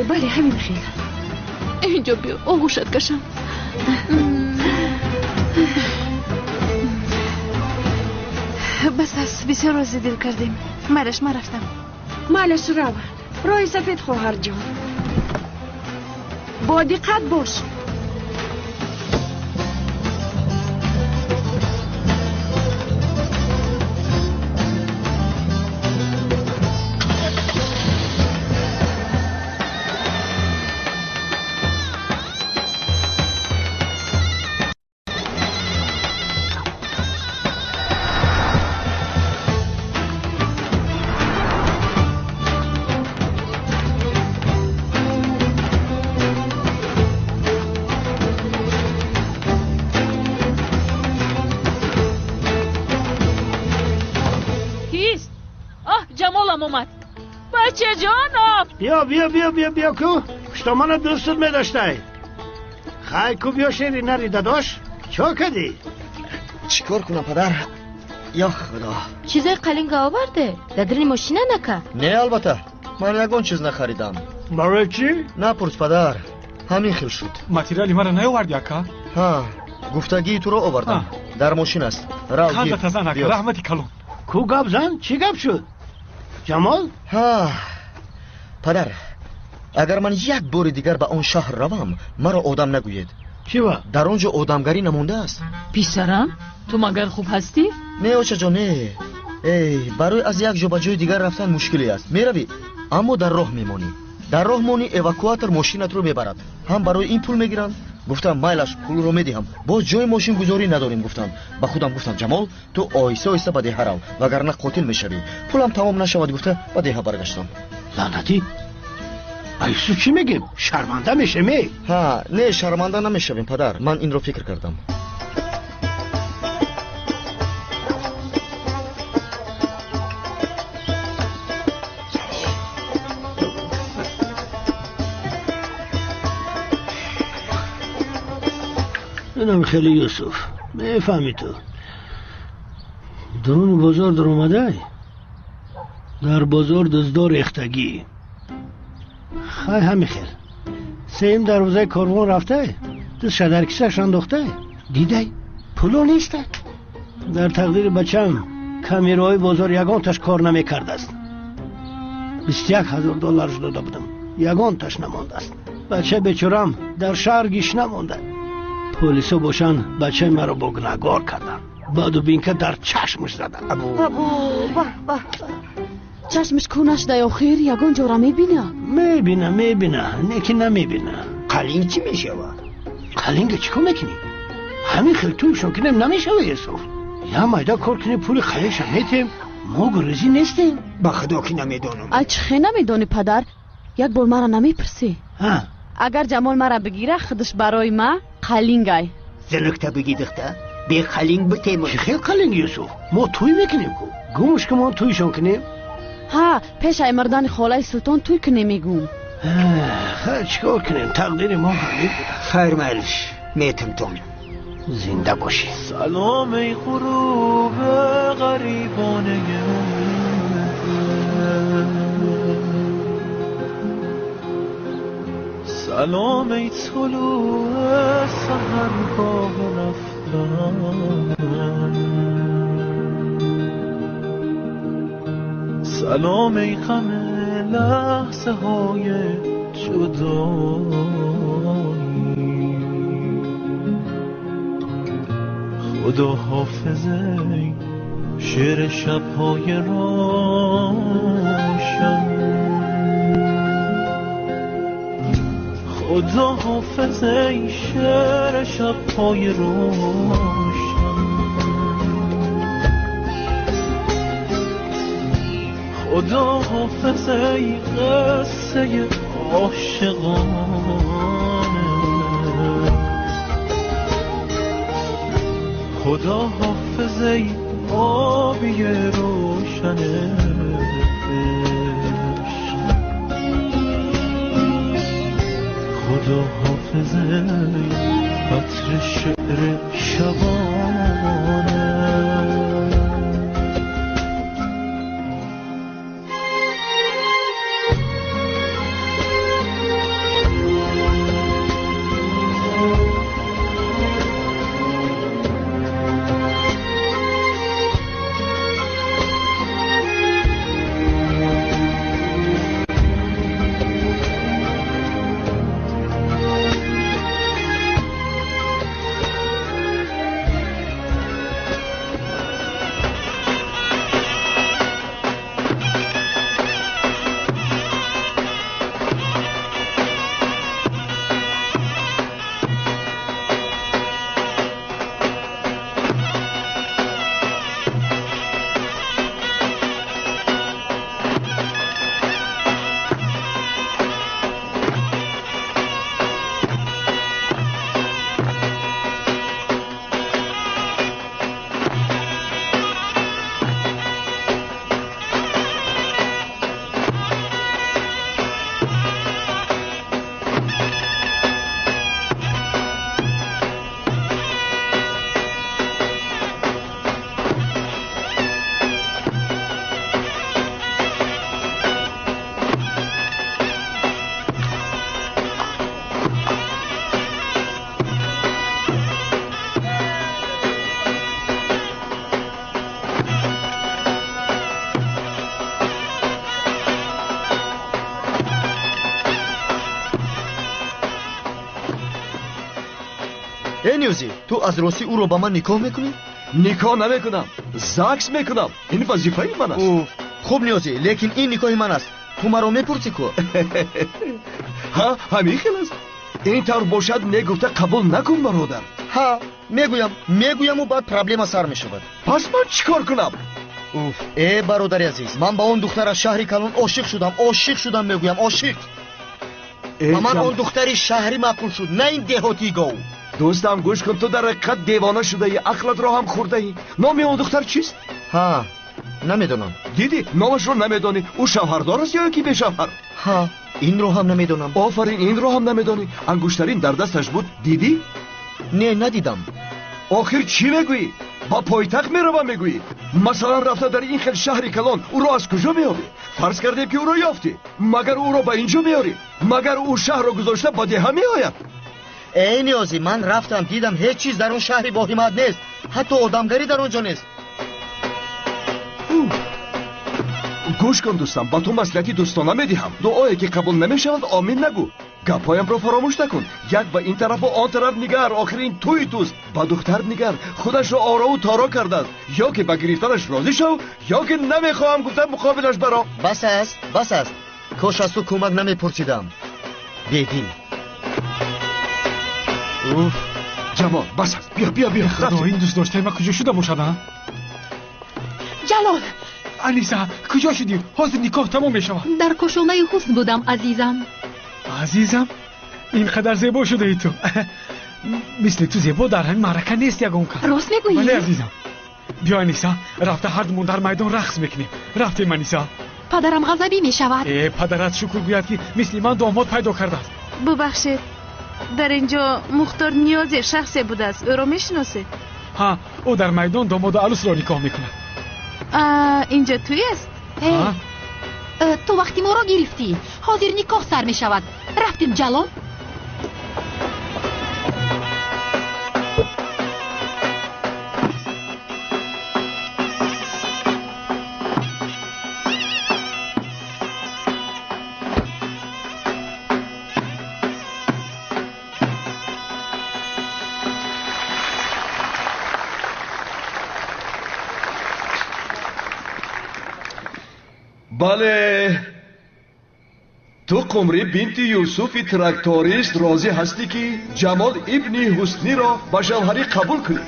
بله همین خیلی. اینجا بیا، آغوشت کشم. بس از بسیار روزی دل کردیم. معلش من رفتم. معلش رو رای سفید خواهر جان. با دقت باش. بچه جانم بیا کو شما من دوستت می داشته. خیلی کو بیا شیری نری داداش. چه کردی؟ چیکار کنم پدر؟ یا خدا، چیزای قلنگ آورده در ماشین نکه؟ نه البته، من یگان چیز نخریدم. برای چی؟ نپرس پدر، همین خیل شد. ماتریالی مرا نیاوردی اکا؟ ها، گفتگی تو رو آوردم. در ماشین است. راو گیر. خندت زن اکا، رحمتی کلون. کو گپ زن؟ چی گپ شد؟ جمال؟ ها پدر، اگر من یک بار دیگر به آن شهر روم مرا آدم نگوید. چی با؟ در آنجا آدمگری نمونده است. پیسرم تو مگر خوب هستی؟ نه اوچه جان نه. برای از یک جا به جای دیگر رفتن مشکلی است. میروی اما در راه میمانی. در راه مانی اواکواتور ماشینت رو میبرد. هم برای این پول میگیرن. گفتم مایلش پول رو میدهم. باز جای ماشین گذاری نداریم. گفتم به خودم گفتم جمال تو آیسته آیسته به ده رو وگرنه قاتل میشوی. پولم تمام نشود. گفته به ده برگشتم. لعنتی ایسو چی میگیم؟ شرمنده میشه می؟ ها نه شرمنده نمیشویم پدر. من این رو فکر کردم. اینم خیلی یوسف میفهمی تو درون بازار در اومده در بازار دزدار اختگی خیلی همین خیل سیم دروازه کاروان رفته دست در کیسه‌اش انداخته دیده پولو نیسته در تقدیر بچم کامیرای بازار یگان تاش کار نمیکرده است 21,000 دلار داده بودم یگان تاش نمانده است بچه بیچارم در شهر گیش نمانده پلیسا باشن بچه مرا با گناهگار کردن بعدو بین که در چشمش زدن ابو چشمش کونش در آخر یگان جورا میبینه نیکی نمیبینه قلینگ چی میشه قلینگ چی کن میکنی؟ همین خیلی تویشون کنیم نمیشه یوسف یا مایده کار کنی پول خیلیش میتیم ما گرزی نیستیم با خدا که نمیدانم اچخه نمیدانی پدر یک بار مرا نمیپرسی ها اگر جمال مرا بگیره خودش برای ما قلینگای زنکتا بگی دخته بی قلینگ بتیم چی خیلی قلینگ یوسف ما توی میکنیم گوش که ما تویشون کنیم ها پیش ای مردان خاله سلطان توی کنیم میگوم خیر چیکار کنیم تقدیر ما همین خیر معلش میتونم زنده باشی. سلام ای غروب غریبانه سلام ای طلوع سحرگاه رفتن سلام ای غم لحظه های جدایی خدا حافظه شعر شبهای روشن خدا حافظه شعر شبهای روشن خدا حافظه قصه عاشقانه خدا حافظه آبی روشنه خدا حافظه عطر شعر شبانه نیوزی تو از راستی او رو با من نکاح میکنی؟ نکاح نمیکنم زاکس میکنم این وظیفه من است. خوب نیوزی لیکن این نکاح من است تو مرا میپرسی کو؟ ها همین خیلی است این طور باشد میگفته قبول نکن برادر. ها میگویم و بعد پرابلم سر میشود. پس من چیکار کنم؟ ای برادر عزیز من با اون دختر از شهری کلان عاشق شدم میگویم عاشق. با من اون دختری شهری معقول شد نه این دهاتی گاو. دوستم گوش کن تو در حقیقت دیوانه شده ای عقلت رو هم خورده ای. نام اون دختر چیست؟ ها نمیدونم. دیدی نامش رو نمیدونی او شوهردار است یا یکی بی شوهر؟ ها این رو هم نمیدونم. آفرین این رو هم نمیدونی انگشترین در دستش بود دیدی؟ نه ندیدم. آخر چی میگویی؟ با پایتخت میروم میگویی مثلا رفته در این خیلی شهری کلان او رو از کجا میابی؟ فرض کردیم که او رو یافتی مگر او رو به اینجا میاری؟ مگر او شهر رو گذاشته با ده میآید؟ ای نیازی من رفتم دیدم هیچ چیز در اون شهری با حمایت نیست حتی آدمگری در اونجا نیست. گوش کن دوستم با تو مصلحتی دوستانه میدهم دعایی که قبول نمیشود آمین نگو گپایم رو فراموش نکن یک به این طرف و آن طرف نگر آخرین توی توست با دختر نگر خودش رو آرا و تارا کرده است یا که به گرفتنش راضی شو یا که نمیخواهم گفتم مقابلش برا. بس است کاش از تو کمک نمیپرسیدم بیدین. جمال بس است بیا خدا این دوست داشته ما کجا شده باشد ها؟ جلال انیسا کجا شدی؟ حاضر نکاح تمام میشود. در کشونه حسن بودم عزیزم اینقدر زیبا شده ای تو مثل تو زیبا در همین معرکه نیست یگان که. راست میگویی؟ بله عزیزم بیا انیسا رفته هر دومون در میدان رقص میکنیم. رفتیم انیسا. پدرم غضبی می شود. پدرت شکر گوید که مثل من داماد پیدا کرده است. ببخشید در اینجا مختار نیاز شخصی بوده است. او را میشناسید؟ ها، او در میدان داماد عروس را نکاح میکند. اینجا توی است؟ تو وقتی ما را گرفتی حاضر نکاح سر می شود. رفتیم جلال؟ بله تو قمری بنت یوسف تراکتوریست راضی هستی که جمال ابن حسنی را به شوهری قبول کنی؟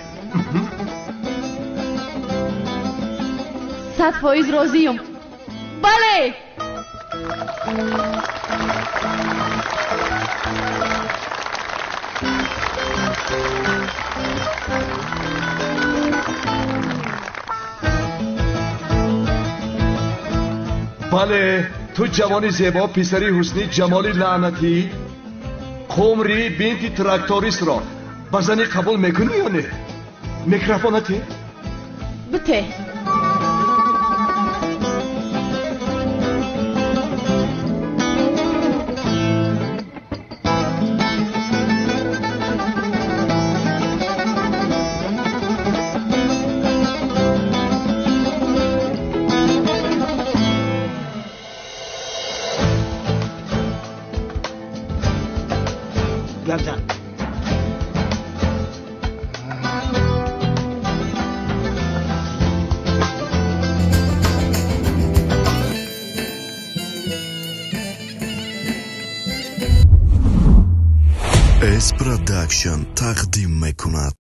100% راضیم. بله. بله تو جوانی زیبا پسری حسنی جمالی لعنتی قمری بنت تراکتوریست را به زنی قبول میکنی یا نه؟ میکروفونتی؟ بته. اس پروداکشن تقدیم میکند